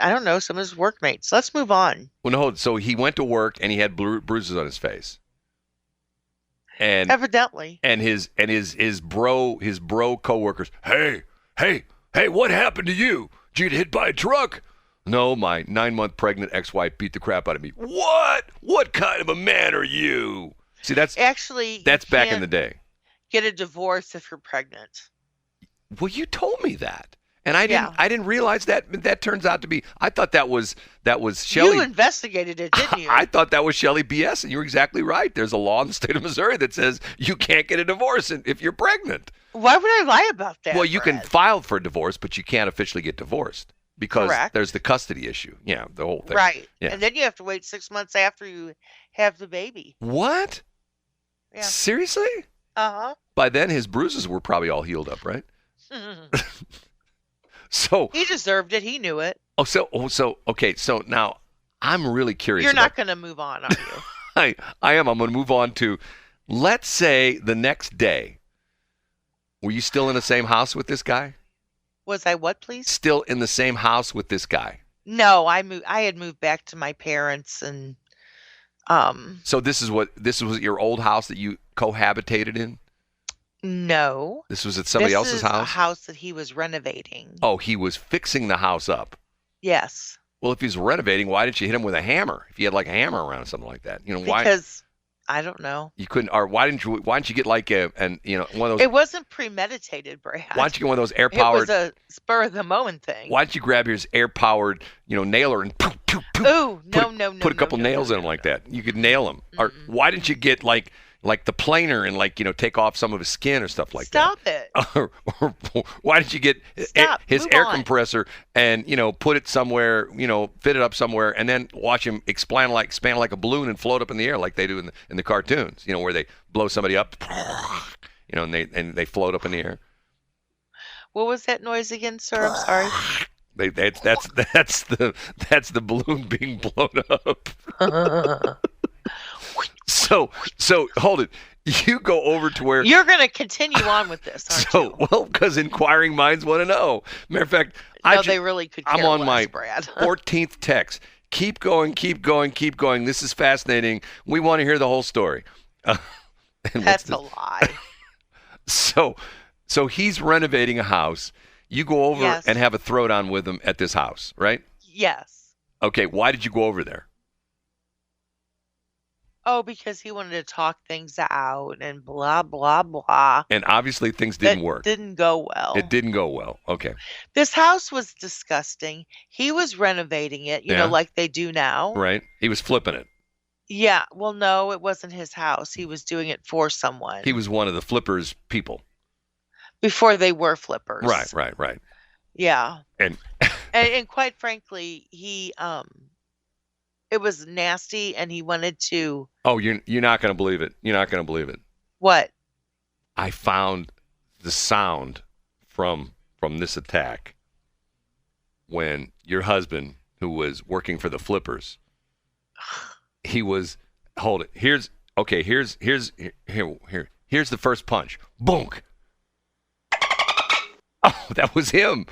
I don't know. Some of his workmates. Let's move on. Well, no. So he went to work and he had bruises on his face. And evidently. And his bro coworkers. Hey, what happened to you? Did you get hit by a truck? No, my 9-month pregnant ex-wife beat the crap out of me. What? What kind of a man are you? See, that's back in the day. Get a divorce if you're pregnant. Well, you told me that. And I didn't realize that turns out to be. I thought that was Shelley. You investigated it, didn't you? I thought that was Shelley BS, and you're exactly right. There's a law in the state of Missouri that says you can't get a divorce if you're pregnant. Why would I lie about that? Well, you can file for a divorce, but you can't officially get divorced because there's the custody issue. Yeah, the whole thing. Right. Yeah. And then you have to wait 6 months after you have the baby. What? Yeah. Seriously? Uh-huh. By then, his bruises were probably all healed up, right? So he deserved it. He knew it. Okay. So now I'm really curious. You're not going to move on, are you? I am. I'm going to move on to, let's say, the next day. Were you still in the same house with this guy? Was I what, please? Still in the same house with this guy? No, I had moved back to my parents, and So this was your old house that you cohabitated in? No. This was at somebody else's house? This is a house that he was renovating. Oh, he was fixing the house up. Yes. Well, if he was renovating, why didn't you hit him with a hammer? If you had like a hammer around or something like that, why? Because I don't know. You couldn't, or why didn't you get like one of those? It wasn't premeditated, Brad. Why don't you get one of those air-powered? It was a spur of the moment thing. Why don't you grab your air-powered, nailer and poof, poof, poof, Ooh, no. Put a couple nails in them like that. You could nail them. Or why didn't you get like the planer and take off some of his skin or stuff like that? Stop it. Or why didn't you get his air compressor and, put it somewhere, fit it up somewhere and then watch him expand like a balloon and float up in the air like they do in the cartoons, where they blow somebody up, and they float up in the air. What was that noise again, sir? I'm sorry. That's the balloon being blown up. So hold it. You go over to where you're going to continue on with this, aren't you? Well, because inquiring minds want to know. Matter of fact, they really could care I'm on less, my Brad. 14th text. Keep going. This is fascinating. We want to hear the whole story. That's a lie. So he's renovating a house. You go over and have a throwdown with him at this house, right? Yes. Okay. Why did you go over there? Oh, because he wanted to talk things out and blah, blah, blah. And obviously things didn't work. It didn't go well. It didn't go well. Okay. This house was disgusting. He was renovating it, like they do now. Right. He was flipping it. Yeah. Well, no, it wasn't his house. He was doing it for someone. He was one of the flippers people. Before they were flippers. Right. Yeah. And quite frankly, he it was nasty, and he wanted to. Oh, you're not going to believe it. You're not going to believe it. What? I found the sound from this attack when your husband, who was working for the flippers, he was. Hold it. Here's the first punch. Bonk. Oh, that was him.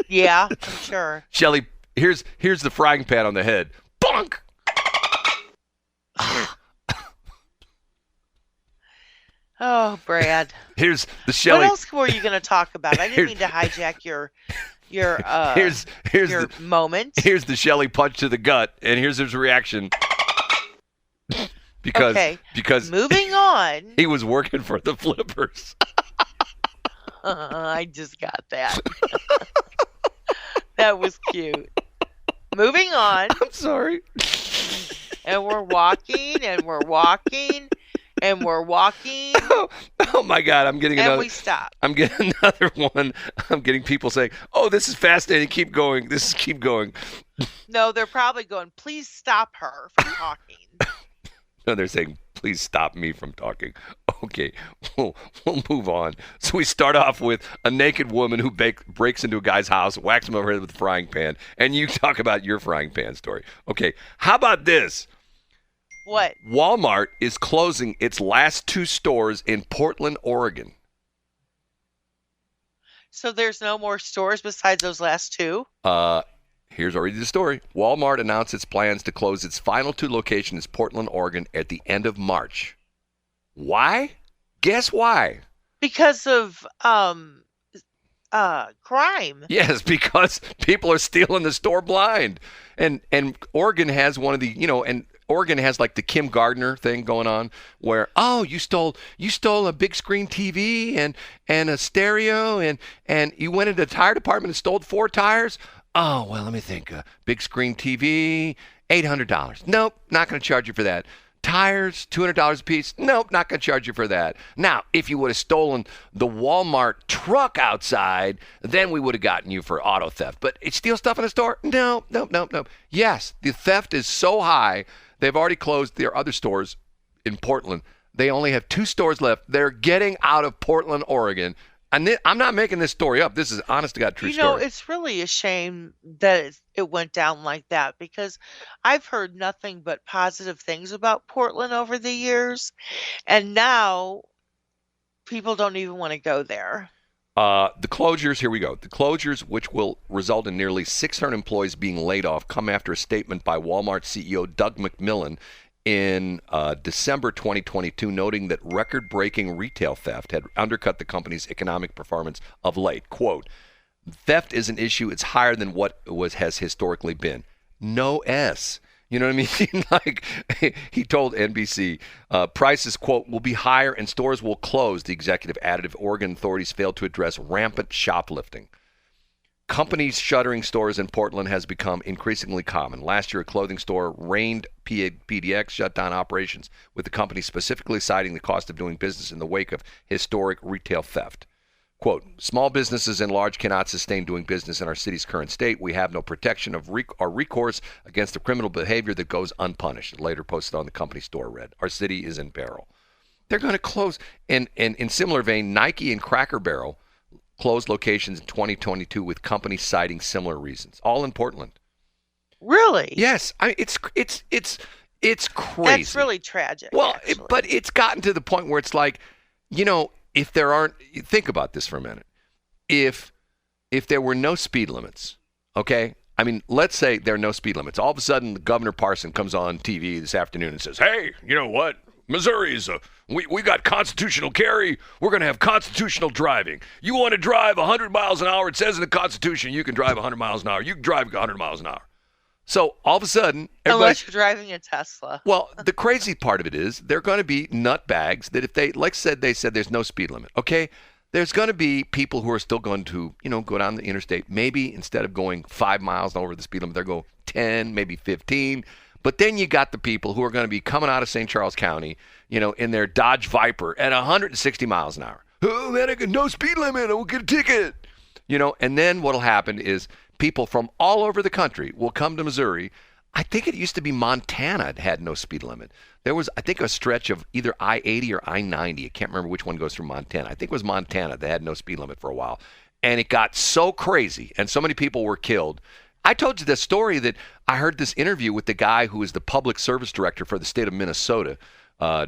Yeah, I'm sure. Shelley. Here's the frying pan on the head. Bonk! Oh, Brad. Here's the Shelley. What else were you going to talk about? I didn't mean to hijack your moment. Here's the Shelley punch to the gut, and here's his reaction. Because moving on. He was working for the Flippers. I just got that. That was cute. Moving on. I'm sorry. And we're walking, and we're walking, and we're walking. Oh my God! I'm getting another. And we stop. I'm getting another one. I'm getting people saying, "Oh, this is fascinating. Keep going. Keep going." No, they're probably going, "Please stop her from talking." No, they're saying, "Please stop me from talking." Okay, we'll move on. So we start off with a naked woman who breaks into a guy's house, whacks him over the head with a frying pan, and you talk about your frying pan story. Okay, how about this? What? Walmart is closing its last 2 stores in Portland, Oregon. So there's no more stores besides those last 2? Here's already the story. Walmart announced its plans to close its final 2 locations in Portland, Oregon at the end of March. Why? Guess why? Because of crime. Yes, because people are stealing the store blind. And Oregon has one of the, and Oregon has like the Kim Gardner thing going on where, oh, you stole a big screen TV and a stereo and you went into the tire department and stole 4 tires. Oh, well, let me think. Big screen TV, $800. Nope, not going to charge you for that. Tires, $200 a piece. Nope, not going to charge you for that. Now, if you would have stolen the Walmart truck outside, then we would have gotten you for auto theft. But steal stuff in a store? No. Yes, the theft is so high, they've already closed their other stores in Portland. They only have 2 stores left. They're getting out of Portland, Oregon. And I'm not making this story up. This is honest to God true story. It's really a shame that it went down like that because I've heard nothing but positive things about Portland over the years. And now people don't even want to go there. The closures, here we go. The closures, which will result in nearly 600 employees being laid off, come after a statement by Walmart CEO Doug McMillon in December 2022, noting that record-breaking retail theft had undercut the company's economic performance of late. Quote, theft is an issue. It's higher than what has historically been. No S. You know what I mean? Like he told NBC, prices, quote, will be higher and stores will close, the executive added if Oregon authorities fail to address rampant shoplifting. Companies shuttering stores in Portland has become increasingly common. Last year, a clothing store, Rained PDX, shut down operations, with the company specifically citing the cost of doing business in the wake of historic retail theft. Quote, small businesses and large cannot sustain doing business in our city's current state. We have no protection of or recourse against the criminal behavior that goes unpunished. Later posted on the company store read, our city is in peril. They're going to close. And in similar vein, Nike and Cracker Barrel closed locations in 2022 with companies citing similar reasons, all in Portland. Really? Yes. I mean, it's crazy. That's really tragic. Well, but it's gotten to the point where it's like, if there aren't, think about this for a minute. If there were no speed limits, okay? I mean, let's say there are no speed limits. All of a sudden, Governor Parson comes on TV this afternoon and says, hey, you know what? Missouri's, we got constitutional carry. We're going to have constitutional driving. You want to drive 100 miles an hour? It says in the Constitution you can drive 100 miles an hour. You can drive 100 miles an hour. So all of a sudden, unless you're driving a Tesla. Well, the crazy part of it is they're going to be nutbags that if they, they said there's no speed limit. Okay, there's going to be people who are still going to, go down the interstate. Maybe instead of going 5 miles over the speed limit, they'll go 10, maybe 15. But then you got the people who are going to be coming out of St. Charles County, in their Dodge Viper at 160 miles an hour. Oh, man, I got no speed limit. I will get a ticket. And then what'll happen is people from all over the country will come to Missouri. I think it used to be Montana had no speed limit. There was, I think, a stretch of either I-80 or I-90. I can't remember which one goes through Montana. I think it was Montana that had no speed limit for a while. And it got so crazy, and so many people were killed. I told you this story that I heard this interview with the guy who is the public service director for the state of Minnesota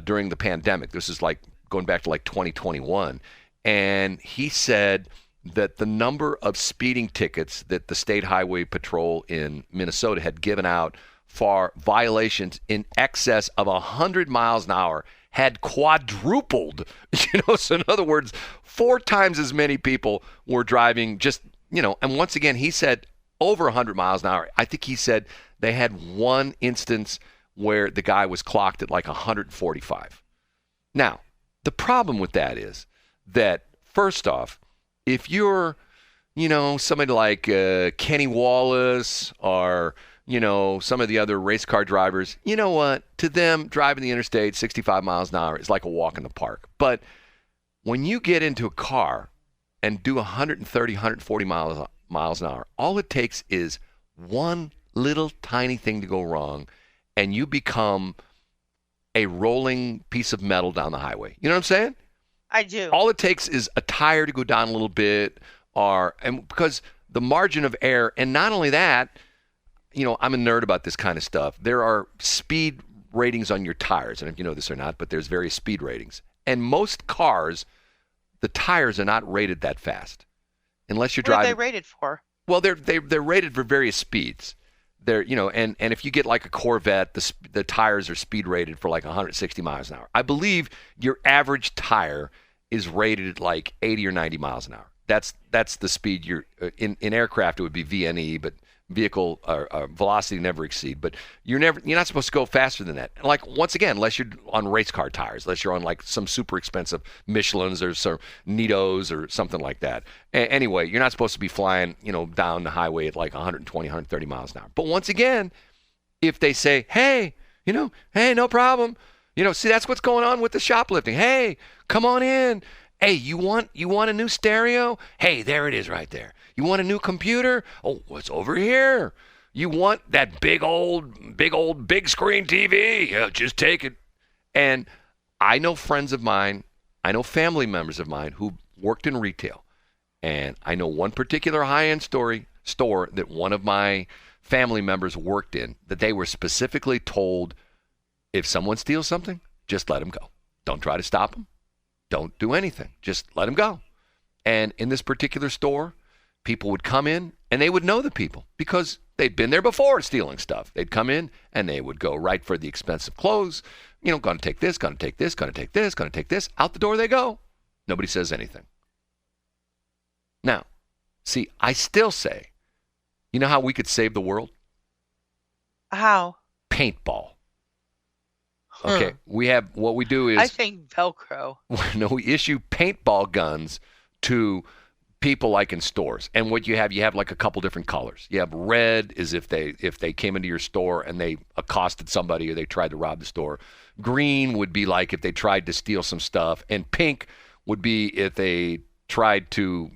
during the pandemic. This is like going back to like 2021. And he said that the number of speeding tickets that the State Highway Patrol in Minnesota had given out for violations in excess of 100 miles an hour had quadrupled. So in other words, 4 times as many people were driving just, and once again, he said over 100 miles an hour. I think he said they had one instance where the guy was clocked at like 145. Now, the problem with that is that, first off, if you're, somebody like Kenny Wallace or, some of the other race car drivers, you know what? To them, driving the interstate 65 miles an hour is like a walk in the park. But when you get into a car and do 130, 140 miles an hour, all it takes is one little tiny thing to go wrong, and you become a rolling piece of metal down the highway. You know what I'm saying? I do. All it takes is a tire to go down a little bit, and because the margin of error, and not only that, I'm a nerd about this kind of stuff. There are speed ratings on your tires, and if you know this or not, but there's various speed ratings. And most cars, the tires are not rated that fast, unless you're driving. What are they rated for? Well, they're rated for various speeds. They're, and if you get like a Corvette, the tires are speed rated for like 160 miles an hour. I believe your average tire is rated at like 80 or 90 miles an hour. That's the speed you're in aircraft. It would be VNE, but vehicle velocity never exceed. But you're not supposed to go faster than that. Like, once again, unless you're on race car tires, unless you're on like some super expensive Michelins or some Nitos or something like that. Anyway, you're not supposed to be flying, down the highway at like 120, 130 miles an hour. But once again, if they say, hey, hey, no problem. See, that's what's going on with the shoplifting. Hey, come on in. Hey, you want a new stereo? Hey, there it is right there. You want a new computer? Oh, what's over here? You want that big screen TV? Yeah, just take it. And I know friends of mine, I know family members of mine who worked in retail. And I know one particular high-end store that one of my family members worked in, that they were specifically told, if someone steals something, just let them go. Don't try to stop them. Don't do anything. Just let them go. And in this particular store, people would come in and they would know the people because they'd been there before stealing stuff. They'd come in and they would go right for the expensive clothes. Going to take this, going to take this, going to take this, going to take this. Out the door they go. Nobody says anything. Now, see, I still say, you know how we could save the world? How? Paintball. Okay, what we do is... I think Velcro. No, we issue paintball guns to people like in stores. And what you have like a couple different colors. You have red is if they came into your store and they accosted somebody or they tried to rob the store. Green would be like if they tried to steal some stuff. And pink would be if they tried to,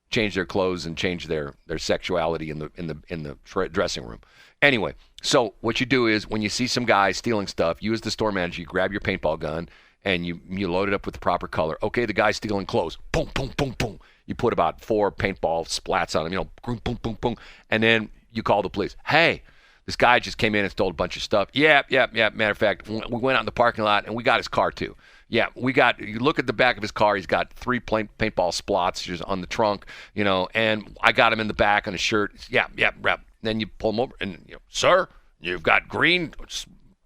change their clothes and change their sexuality in the dressing room. Anyway, so what you do is when you see some guy stealing stuff, you as the store manager, you grab your paintball gun and you load it up with the proper color. Okay, the guy's stealing clothes. Boom, boom, boom, boom. You put about 4 paintball splats on him, boom, boom, boom, boom. And then you call the police. Hey, this guy just came in and stole a bunch of stuff. Yeah. Matter of fact, we went out in the parking lot and we got his car too. Yeah, you look at the back of his car, he's got 3 paintball splots just on the trunk, and I got him in the back on his shirt. Yeah, rep. Then you pull him over and, sir, you've got green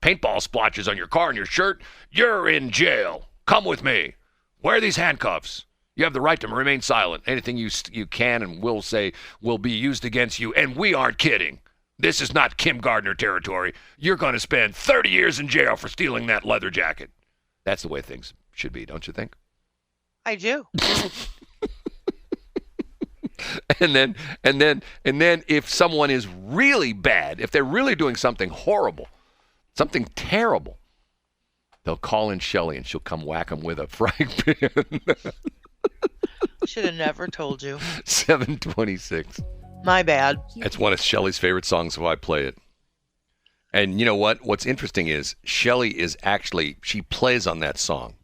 paintball splotches on your car and your shirt. You're in jail. Come with me. Wear these handcuffs. You have the right to remain silent. Anything you can and will say will be used against you, and we aren't kidding. This is not Kim Gardner territory. You're going to spend 30 years in jail for stealing that leather jacket. That's the way things should be, don't you think? I do. And then if someone is really bad, if they're really doing something horrible, something terrible, they'll call in Shelley and she'll come whack them with a frying pan. Should have never told you. 726. My bad. That's one of Shelley's favorite songs, so I play it. And you know what? What's interesting is Shelley she plays on that song.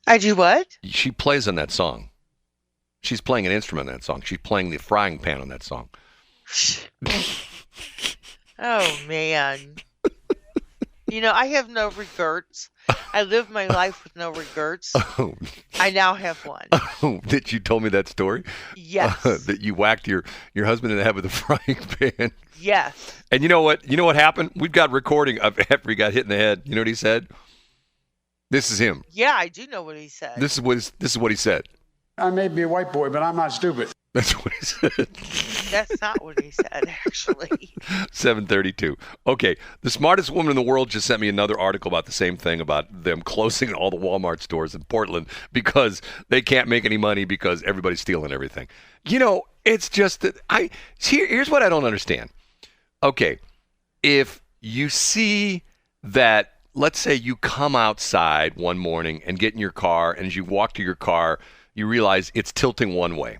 I do what? She plays on that song. She's playing an instrument on that song. She's playing the frying pan on that song. Oh, man. I have no regrets. I lived my life with no regrets. Oh. I now have one. Oh, that you told me that story? Yes. That you whacked your husband in the head with a frying pan. Yes. And you know what? You know what happened? We've got recording of after he got hit in the head. You know what he said? This is him. Yeah, I do know what he said. This is what he said. I may be a white boy, but I'm not stupid. That's what he said. That's not what he said, actually. 7:32. Okay, the smartest woman in the world just sent me another article about the same thing, about them closing all the Walmart stores in Portland because they can't make any money because everybody's stealing everything. You know, it's just that here's what I don't understand. Okay, if you see that, let's say you come outside one morning and get in your car, and as you walk to your car, you realize it's tilting one way.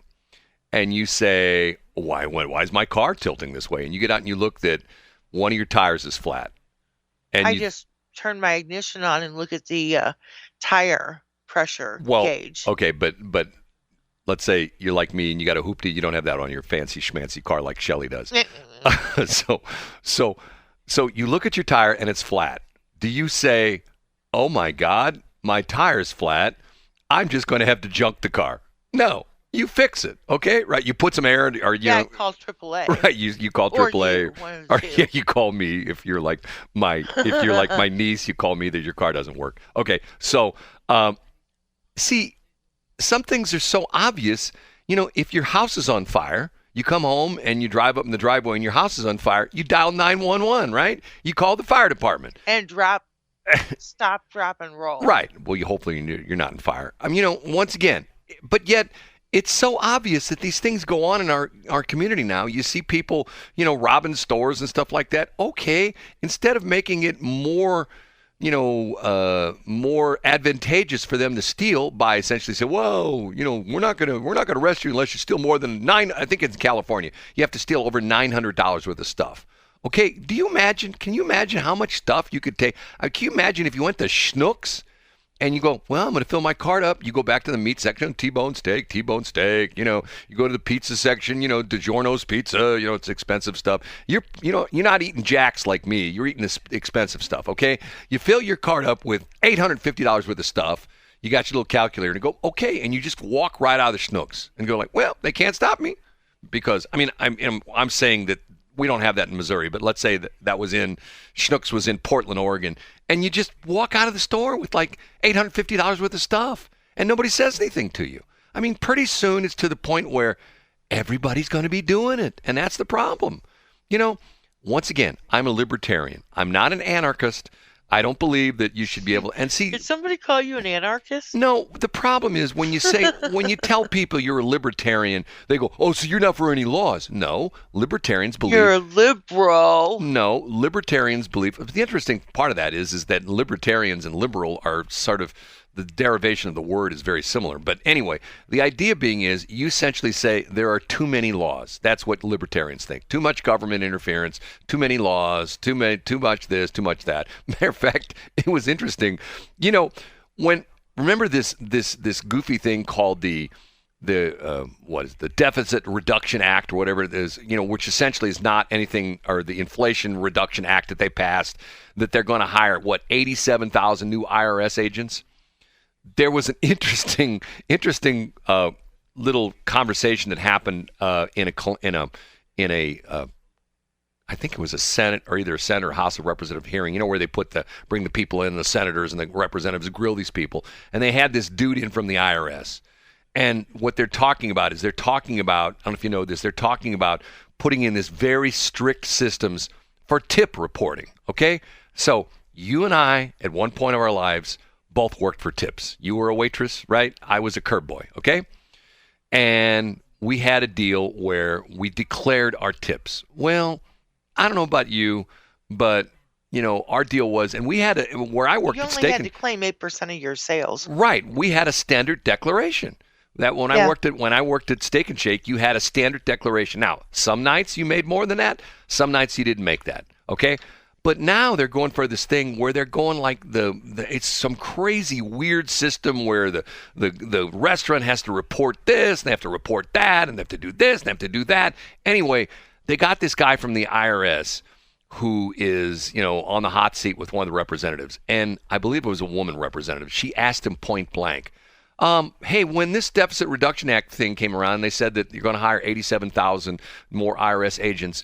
And you say, why is my car tilting this way? And you get out and you look that one of your tires is flat. And I just turn my ignition on and look at the tire pressure gauge. Okay, but let's say you're like me and you got a hoopty. You don't have that on your fancy schmancy car like Shelley does. So you look at your tire and it's flat. Do you say, oh my God, my tire's flat, I'm just going to have to junk the car? No. You fix it, okay? Right? You put some air, or I call AAA. Right? You call AAA, or you call me if you're like my niece. You call me that your car doesn't work. Okay, so see, some things are so obvious. You know, if your house is on fire, you come home and you drive up in the driveway and your house is on fire. You dial 911, right? You call the fire department and stop, drop, and roll. Right. Well, hopefully you're not in fire. I mean, you know, once again, but yet. It's so obvious that these things go on in our community now. You see people, you know, robbing stores and stuff like that. Okay, instead of making it more, you know, more advantageous for them to steal by essentially saying, whoa, you know, we're not gonna arrest you unless you steal more than I think it's California. You have to steal over $900 worth of stuff. Okay, can you imagine how much stuff you could take? Can you imagine if you went to Schnucks? And you go, well, I'm going to fill my cart up. You go back to the meat section, T-bone steak. You know, you go to the pizza section, you know, DiGiorno's pizza. You know, it's expensive stuff. You're not eating Jack's like me. You're eating this expensive stuff, okay? You fill your cart up with $850 worth of stuff. You got your little calculator and go, okay, and you just walk right out of the Schnucks and go like, well, they can't stop me because I mean, I'm saying that. We don't have that in Missouri, but let's say that was in Schnucks was in Portland, Oregon, and you just walk out of the store with like $850 worth of stuff, and nobody says anything to you. I mean, pretty soon it's to the point where everybody's going to be doing it, and that's the problem. You know, once again, I'm a libertarian. I'm not an anarchist. I don't believe that you should be able and see. Did somebody call you an anarchist? No, the problem is when you tell people you're a libertarian, they go, "Oh, so you're not for any laws?" No, libertarians believe you're a liberal. No, libertarians believe. The interesting part of that is that libertarians and liberal are sort of the derivation of the word is very similar. But anyway, the idea being is you essentially say there are too many laws. That's what libertarians think. Too much government interference, too many laws, too much this, too much that. Matter of fact, it was interesting. You know, remember this goofy thing called the Deficit Reduction Act or whatever it is, you know, which essentially is not anything, or the Inflation Reduction Act that they passed, that they're going to hire 87,000 new IRS agents. There was an interesting little conversation that happened in a I think it was a Senate or either a Senate or House of Representative hearing. You know, where they bring the people in, the senators and the representatives, grill these people, and they had this dude in from the IRS. And what they're talking about is I don't know if you know this, they're talking about putting in this very strict systems for tip reporting. Okay, so you and I at one point of our lives both worked for tips. You were a waitress, right? I was a curb boy, okay? And we had a deal where we declared our tips. Well, I don't know about you, but you know, our deal was, and we had where I worked at Steak. You only had to claim 8% of your sales. Right. We had a standard declaration. That when I worked at Steak and Shake, you had a standard declaration. Now, some nights you made more than that. Some nights you didn't make that. Okay. But now they're going for this thing where they're going like it's some crazy weird system where the restaurant has to report this and they have to report that and they have to do this and they have to do that. Anyway, they got this guy from the IRS who is, on the hot seat with one of the representatives. And I believe it was a woman representative. She asked him point blank, hey, when this Deficit Reduction Act thing came around, they said that you're going to hire 87,000 more IRS agents.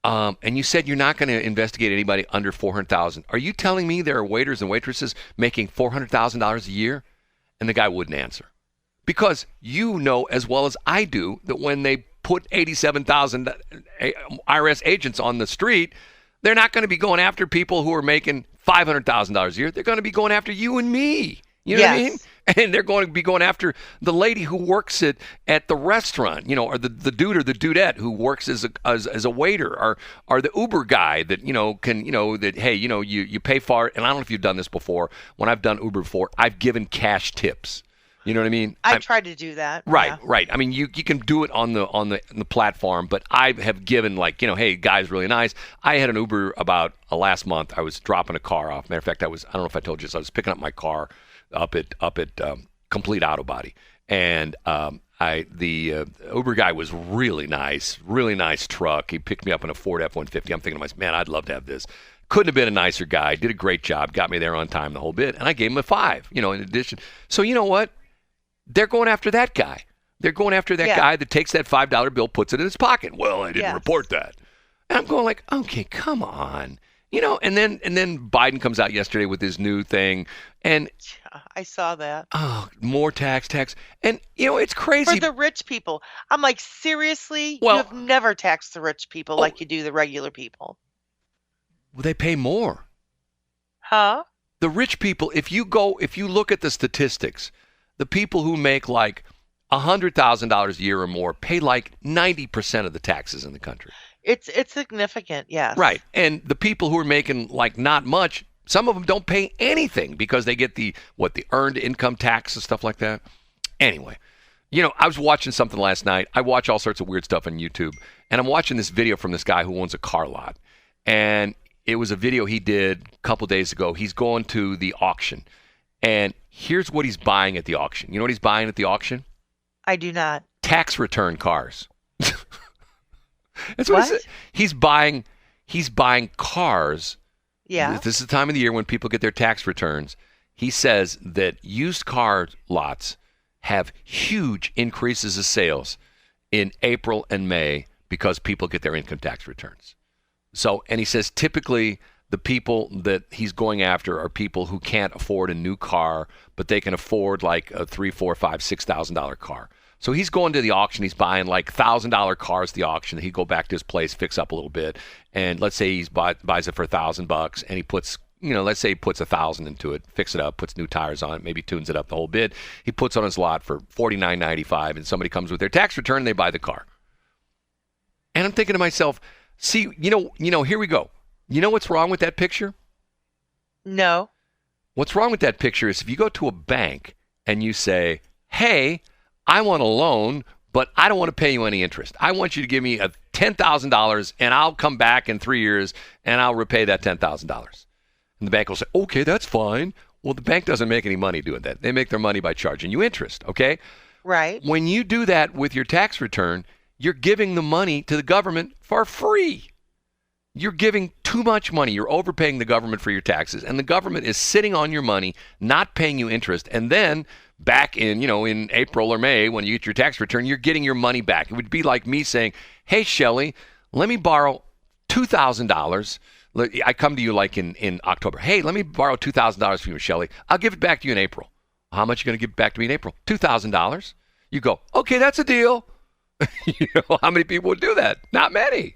And you said you're not going to investigate anybody under $400,000. Are you telling me there are waiters and waitresses making $400,000 a year? And the guy wouldn't answer. Because you know as well as I do that when they put 87,000 IRS agents on the street, they're not going to be going after people who are making $500,000 a year. They're going to be going after you and me. You know what I mean? And they're going to be going after the lady who works at the restaurant, or the dude or the dudette who works as a waiter, or the Uber guy that, hey, you pay for it. And I don't know if you've done this before. When I've done Uber before, I've given cash tips. You know what I mean? I tried to do that. Right, yeah. right. I mean, you can do it on the platform, but I have given hey, guy's really nice. I had an Uber about last month. I was dropping a car off. Matter of fact, I don't know if I told you this. I was picking up my car up at Complete Auto Body, and the Uber guy was really nice truck. He picked me up in a Ford F-150. I'm thinking to myself, man, I'd love to have this. Couldn't have been a nicer guy. Did a great job. Got me there on time the whole bit, and I gave him a 5. In addition, so you know what? They're going after that guy. They're going after that guy that takes that $5 bill, puts it in his pocket. Well, I didn't report that. And I'm going like, okay, come on. And then Biden comes out yesterday with his new thing. And I saw that. Oh, more tax. And, it's crazy. For the rich people. I'm like, seriously? Well, you have never taxed the rich people like you do the regular people. Well, they pay more. Huh? The rich people, if you look at the statistics, the people who make like $100,000 a year or more pay like 90% of the taxes in the country. It's significant, yes. Right. And the people who are making like not much, some of them don't pay anything because they get the earned income tax and stuff like that. Anyway, I was watching something last night. I watch all sorts of weird stuff on YouTube, and I'm watching this video from this guy who owns a car lot. And it was a video he did a couple days ago. He's going to the auction. And here's what he's buying at the auction. You know what he's buying at the auction? I do not. Tax return cars. That's what? He's buying cars. Yeah. This is the time of the year when people get their tax returns. He says that used car lots have huge increases of sales in April and May because people get their income tax returns. So, and he says typically the people that he's going after are people who can't afford a new car, but they can afford like a $3,000, $4,000, $5,000, $6,000 car. So he's going to the auction. He's buying like $1,000 cars at the auction. He'd go back to his place, fix up a little bit, and let's say he buys it for $1,000, and he puts, let's say he puts $1,000 into it, fix it up, puts new tires on it, maybe tunes it up the whole bit. He puts on his lot for $49.95, and somebody comes with their tax return, and they buy the car. And I'm thinking to myself, see, here we go. You know what's wrong with that picture? No. What's wrong with that picture is if you go to a bank and you say, hey, I want a loan, but I don't want to pay you any interest. I want you to give me $10,000 and I'll come back in 3 years and I'll repay that $10,000. And the bank will say, okay, that's fine. Well, the bank doesn't make any money doing that. They make their money by charging you interest, okay? Right. When you do that with your tax return, you're giving the money to the government for free. You're giving too much money. You're overpaying the government for your taxes, and the government is sitting on your money, not paying you interest. And then back in, in April or May, when you get your tax return, you're getting your money back. It would be like me saying, hey, Shelley, let me borrow $2,000. I come to you like in October. Hey, let me borrow $2,000 from you, Shelley. I'll give it back to you in April. How much are you going to give it back to me in April? $2,000. You go, okay, that's a deal. How many people would do that? Not many.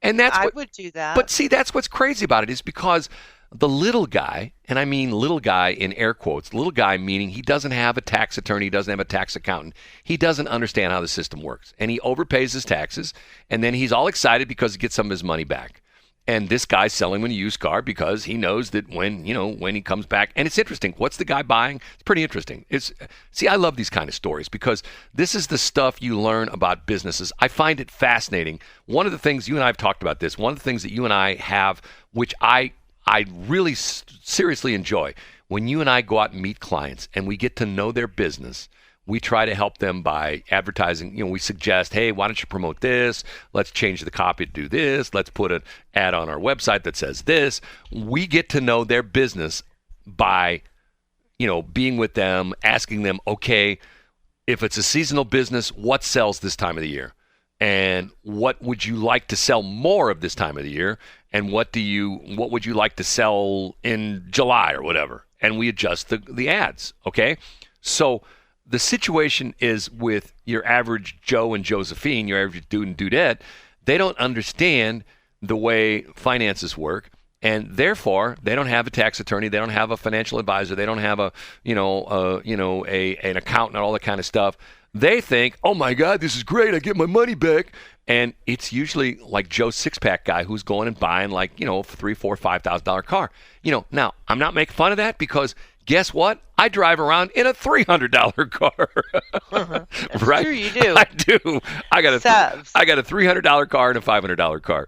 And I would do that. But see, that's what's crazy about it is because the little guy, and I mean little guy in air quotes, little guy meaning he doesn't have a tax attorney, he doesn't have a tax accountant. He doesn't understand how the system works. And he overpays his taxes, and then he's all excited because he gets some of his money back. And this guy's selling him a used car because he knows that when he comes back, and it's interesting. What's the guy buying? It's pretty interesting. I love these kind of stories because this is the stuff you learn about businesses. I find it fascinating. One of the things you and I have talked about this, one of the things that you and I have, which I really seriously enjoy, when you and I go out and meet clients and we get to know their business, We try to help them by advertising. We suggest, hey, why don't you promote this? Let's change the copy to do this. Let's put an ad on our website that says this. We get to know their business by, being with them, asking them, okay, if it's a seasonal business, what sells this time of the year? And what would you like to sell more of this time of the year? And what would you like to sell in July or whatever? And we adjust the ads, okay? So the situation is with your average Joe and Josephine, your average dude and dudette, they don't understand the way finances work, and therefore they don't have a tax attorney, they don't have a financial advisor, they don't have an accountant, all that kind of stuff. They think, oh my God, this is great, I get my money back. And it's usually like Joe's six-pack guy who's going and buying like, $3,000, $4,000, $5,000 car. Now I'm not making fun of that because guess what? I drive around in a $300 car. Right? Sure you do. I do. I got a $300 car and a $500 car.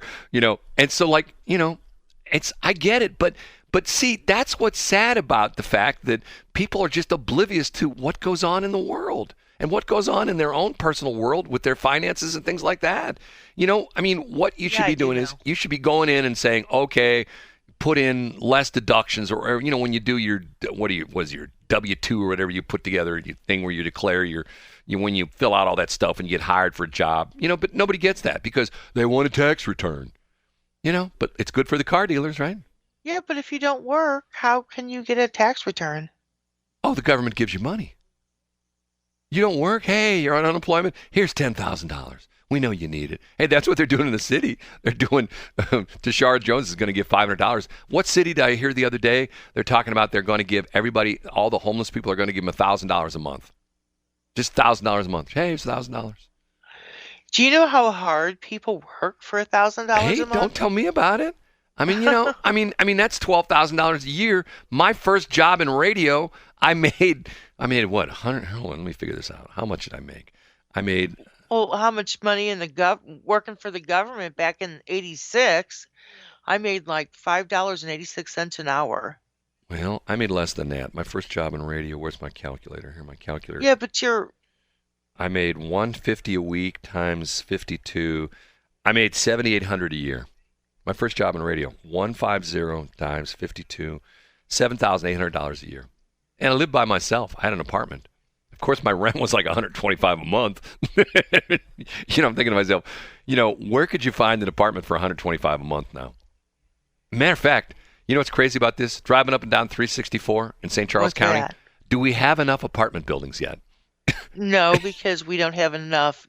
And so I get it, but see, that's what's sad about the fact that people are just oblivious to what goes on in the world and what goes on in their own personal world with their finances and things like that. What you should be doing is you should be going in and saying, okay, put in less deductions, or when you do your your W-2 or whatever you put together, your thing where you declare when you fill out all that stuff and you get hired for a job, but nobody gets that because they want a tax return, but it's good for the car dealers, right? Yeah, but if you don't work, how can you get a tax return? Oh, the government gives you money. You don't work? Hey, you're on unemployment. Here's $10,000. We know you need it. Hey, that's what they're doing in the city. They're doing, Tashara Jones is going to give $500. What city did I hear the other day? They're talking about they're going to give everybody, all the homeless people are going to give them $1,000 a month. Just $1,000 a month. Hey, it's $1,000. Do you know how hard people work for $1,000 a month? Hey, don't tell me about it. That's $12,000 a year. My first job in radio, I made what? 100. Hold on, let me figure this out. How much did I make? I made. Well, how much money in working for the government back in '86? I made like $5.86 an hour. Well, I made less than that. My first job in radio. Where's my calculator? Here, my calculator. Yeah, but I made $150 a week times 52. I made $7,800 a year. My first job in radio, 150 times 52, $7,800 a year. And I lived by myself. I had an apartment. Of course, my rent was like $125 a month. I'm thinking to myself, where could you find an apartment for $125 a month now? Matter of fact, what's crazy about this? Driving up and down 364 in St. Charles County, do we have enough apartment buildings yet? No, because we don't have enough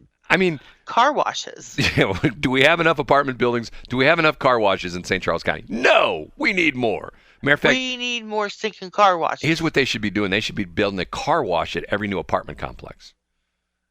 car washes. Yeah, do we have enough apartment buildings? Do we have enough car washes in St. Charles County? No, we need more. Matter of fact, we need more stinking car washes. Here's what they should be doing. They should be building a car wash at every new apartment complex.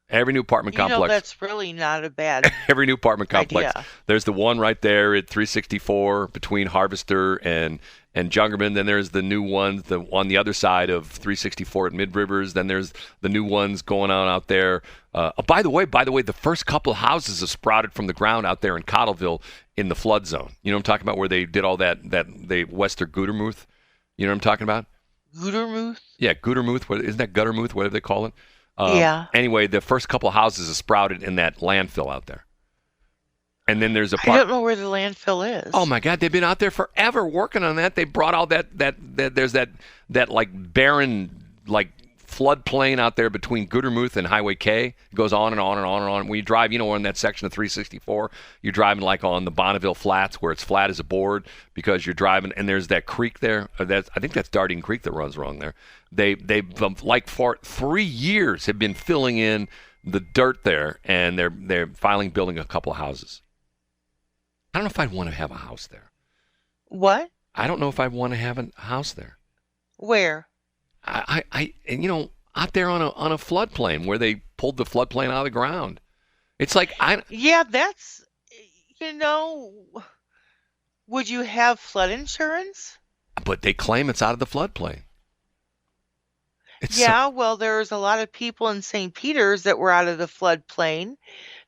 Every new apartment complex. That's really not a bad every new apartment complex. Idea. There's the one right there at 364 between Harvester and Jungerman. Then there's the new ones on the other side of 364 at Mid Rivers. Then there's the new ones going on out there. By the way, the first couple of houses have sprouted from the ground out there in Cottleville in the flood zone. You know what I'm talking about, where they did all that they Wester Gutermuth. You know what I'm talking about? Gutermuth? Yeah, Gutermuth. Isn't that Guttermuth, whatever they call it? Yeah. Anyway, the first couple of houses have sprouted in that landfill out there. And then there's I don't know where the landfill is. Oh my God, they've been out there forever working on that. They brought all that there's that like barren like floodplain out there between Gutermuth and Highway K. It goes on and on and on and on. When you drive, on that section of 364, you're driving like on the Bonneville Flats where it's flat as a board because you're driving, and there's that creek there. I think that's Dardine Creek that runs wrong there. They like for 3 years have been filling in the dirt there, and they're finally building a couple of houses. I don't know if I'd want to have a house there. What? I don't know if I'd want to have a house there. Where? Out there on a floodplain where they pulled the floodplain out of the ground. It's like Yeah, that's would you have flood insurance? But they claim it's out of the floodplain. Well, there's a lot of people in St. Peter's that were out of the floodplain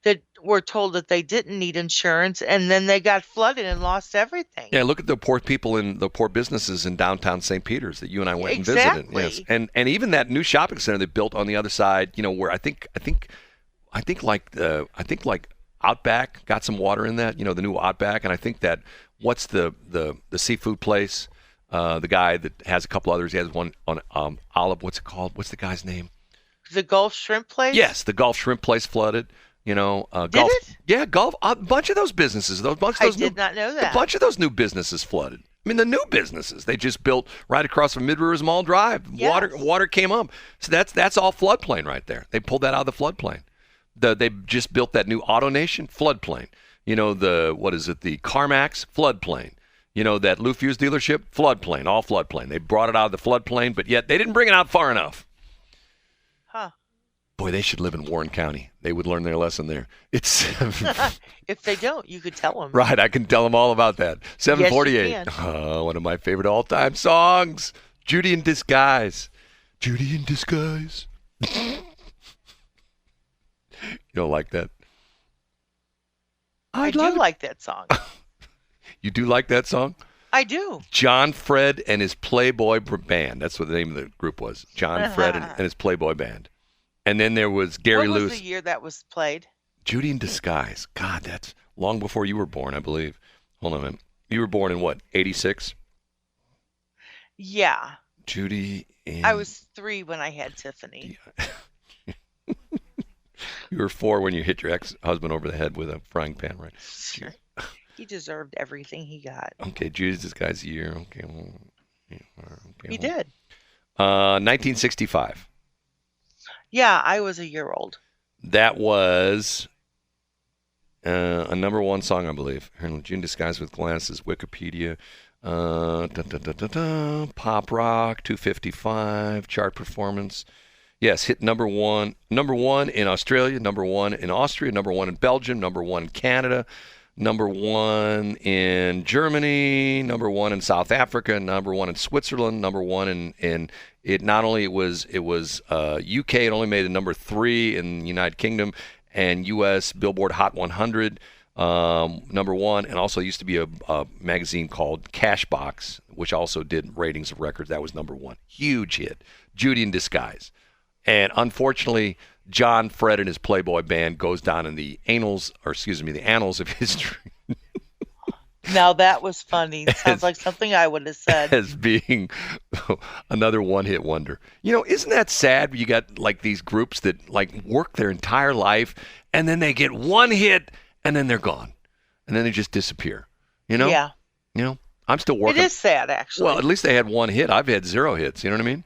that were told that they didn't need insurance, and then they got flooded and lost everything. Yeah, look at the poor people in the poor businesses in downtown St. Peter's that you and I went and visited. Yes, and even that new shopping center they built on the other side, where I think like Outback got some water in that, the new Outback, and I think that what's the seafood place, the guy that has a couple others, he has one on Olive. What's it called? What's the guy's name? The Gulf Shrimp Place? Yes, the Gulf Shrimp Place flooded. Did Gulf. it? Yeah, Gulf. A bunch of those businesses. I did not know that. A bunch of those new businesses flooded. I mean, the new businesses they just built right across from Mid-Rivers Mall Drive. Yes. Water came up. So that's all floodplain right there. They pulled that out of the floodplain. They just built that new AutoNation floodplain. The CarMax floodplain. That Lufuse dealership floodplain, all floodplain. They brought it out of the floodplain, but yet they didn't bring it out far enough. Huh. Boy, they should live in Warren County. They would learn their lesson there. It's if they don't, you could tell them. Right, I can tell them all about that. 748. Yes, you can. One of my favorite all-time songs. Judy in Disguise. Judy in Disguise. You don't like that? I do like that song. You do like that song? I do. John Fred and his Playboy Band. That's what the name of the group was. John Fred and his Playboy Band. And then there was Gary Lewis. What was the year that was played? Judy in Disguise. God, that's long before you were born, I believe. Hold on a minute. You were born in what, 86? Yeah. Judy in... I was 3 when I had Tiffany. You were 4 when you hit your ex-husband over the head with a frying pan, right? Sure. He deserved everything he got. Okay, Judy's Disguise year. Okay. He did. 1965. Yeah, I was a year old. That was a number 1 song, I believe. June Disguise with Glasses, Wikipedia. Pop rock, 255, chart performance. Yes, hit number 1 in Australia, number 1 in Austria, number 1 in Belgium, number 1 in Canada, number 1 in Germany, number 1 in South Africa, number 1 in Switzerland, number 1 in it. Not only it was UK, it only made it number 3 in the United Kingdom and US Billboard Hot 100, number 1, and also used to be a magazine called Cashbox, which also did ratings of records. That was number 1. Huge hit. Judy in Disguise. And unfortunately, John Fred and his Playboy Band goes down in the annals of history. Now that was funny. Sounds like something I would have said. As being another one-hit wonder. Isn't that sad? You got like these groups that like work their entire life and then they get one hit and then they're gone. And then they just disappear. Yeah. I'm still working. It is sad, actually. Well, at least they had one hit. I've had 0 hits. You know what I mean?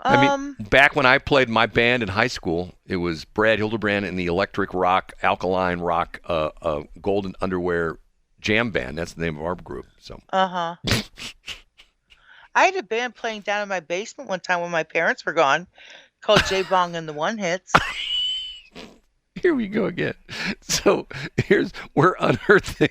Back when I played my band in high school, it was Brad Hildebrand and the Electric Rock, Alkaline Rock, Golden Underwear Jam Band. That's the name of our group. So. I had a band playing down in my basement one time when my parents were gone, called J Bong and the One Hits. Here we go again. So we're unearthing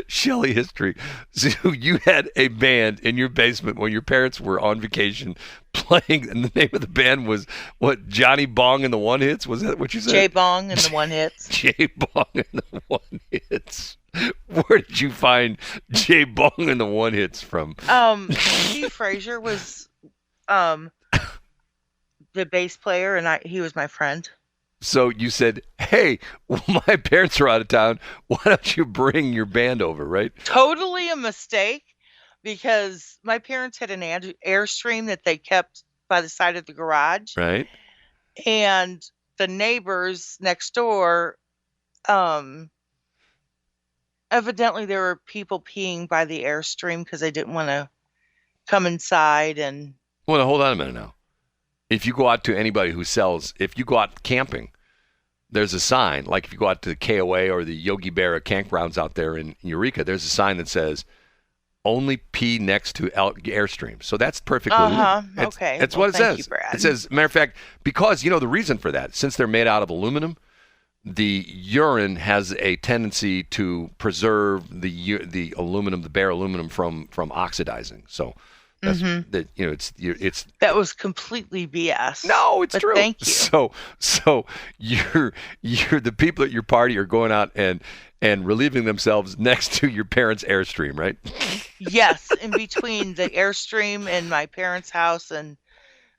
Shelley history. So you had a band in your basement when your parents were on vacation playing, and the name of the band was what? Johnny Bong and the One Hits? Was that what you said? J Bong and the One Hits. J Bong and the One Hits. Where did you find J Bong and the One Hits from? Steve Frazier was the bass player, and he was my friend. So you said, hey, my parents are out of town. Why don't you bring your band over, right? Totally a mistake, because my parents had an Airstream that they kept by the side of the garage. Right. And the neighbors next door, evidently there were people peeing by the Airstream because they didn't want to come inside. And well, now, hold on a minute now. If you go out to anybody if you go out camping, there's a sign, like if you go out to the KOA or the Yogi Berra campgrounds out there in Eureka, there's a sign that says, only pee next to Airstream. So that's perfectly legal. Okay. That's what it says. You, Brad. It says, matter of fact, because, the reason for that, since they're made out of aluminum, the urine has a tendency to preserve the aluminum, the bare aluminum from oxidizing. So That's that. It's that was completely BS. No, it's true. Thank you. So you're the people at your party are going out and relieving themselves next to your parents' Airstream, right? Yes, in between the Airstream and my parents' house and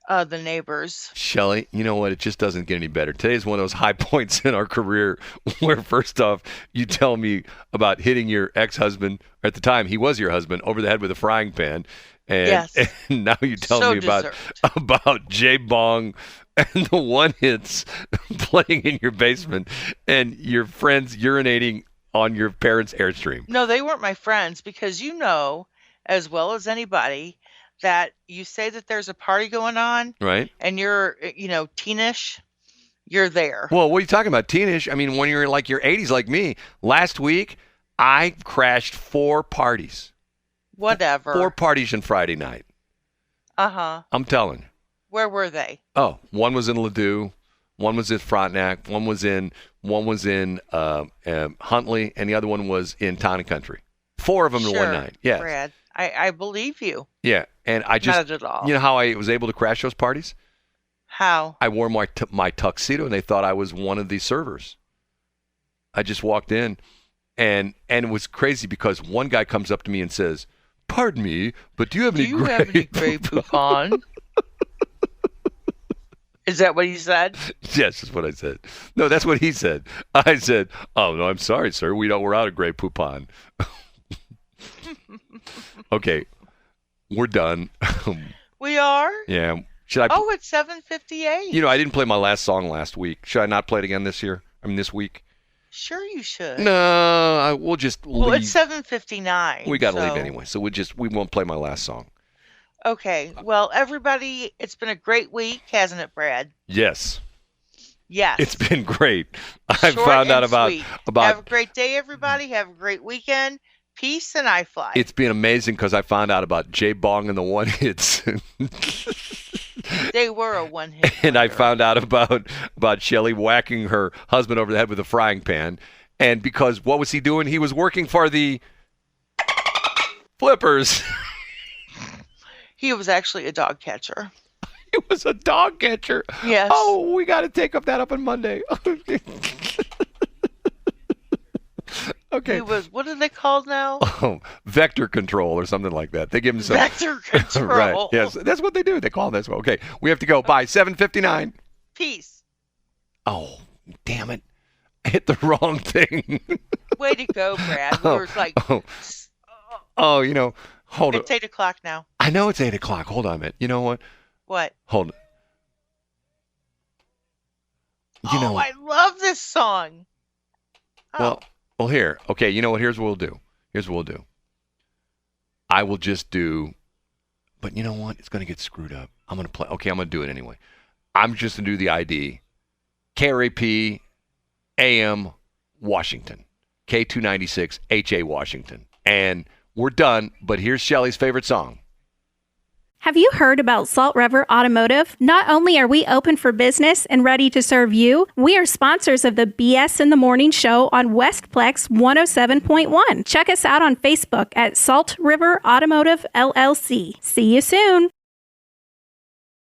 the neighbors. Shelley, you know what? It just doesn't get any better. Today's one of those high points in our career where, first off, you tell me about hitting your ex-husband, or at the time he was your husband, over the head with a frying pan. And now you tell me about J-Bong and the one hits playing in your basement and your friends urinating on your parents' Airstream. No, they weren't my friends, because you know as well as anybody that you say that there's a party going on, right? And you're, teenish, you're there. Well, what are you talking about, teenish? I mean, when you're in like your 80s like me, last week I crashed 4 parties. Whatever. 4 parties on Friday night. Uh-huh. I'm telling you. Where were they? Oh, one was in Ladue, one was in Frontenac, one was in Huntley, and the other one was in Town and Country. 4 of them in one night. Yeah, Brad, I believe you. Yeah, and I just, not at all. You know how I was able to crash those parties? How? I wore my tuxedo, and they thought I was one of the servers. I just walked in, and it was crazy because one guy comes up to me and says, "Pardon me, but do you have any Grey Poupon?" Is that what he said? Yes, that's what I said. No, that's what he said. I said, "Oh, no, I'm sorry, sir. We're out of Grey Poupon." Okay, we're done. We are? Yeah. Should I? Oh, it's 7:58. You know, I didn't play my last song last week. Should I not play it again this week? Sure, you should. No, we'll just leave. Well, it's 7:59. We got to leave anyway, so we won't play my last song. Okay. Well, everybody, it's been a great week, hasn't it, Brad? Yes. Yes. It's been great. I Short found out sweet. about. Have a great day, everybody. Have a great weekend. Peace and I fly. It's been amazing because I found out about J-Bong and the one hits. They were a one-hit And I found out about Shelley whacking her husband over the head with a frying pan. And because what was he doing? He was working for the Flippers. He was actually a dog catcher. He was a dog catcher? Yes. Oh, we got to take that up on Monday. Okay. He was, what are they called now? Oh, vector control or something like that. They give him some. Vector control. Right. Yes, that's what they do. They call them that. Okay, we have to go. Bye. 7:59. Peace. Oh, damn it. I hit the wrong thing. Way to go, Brad. We were like... hold on. It's 8 o'clock now. I know it's 8 o'clock. Hold on a minute. You know what? What? Hold on. I love this song. Oh. Well, here. Okay, you know what? Here's what we'll do. I will just do, but you know what? It's going to get screwed up. I'm going to play. Okay, I'm going to do it anyway. I'm just going to do the ID. KRAP, AM, Washington. K296, HA, Washington. And we're done, but here's Shelley's favorite song. Have you heard about Salt River Automotive? Not only are we open for business and ready to serve you, we are sponsors of the BS in the Morning Show on Westplex 107.1. Check us out on Facebook at Salt River Automotive LLC. See you soon.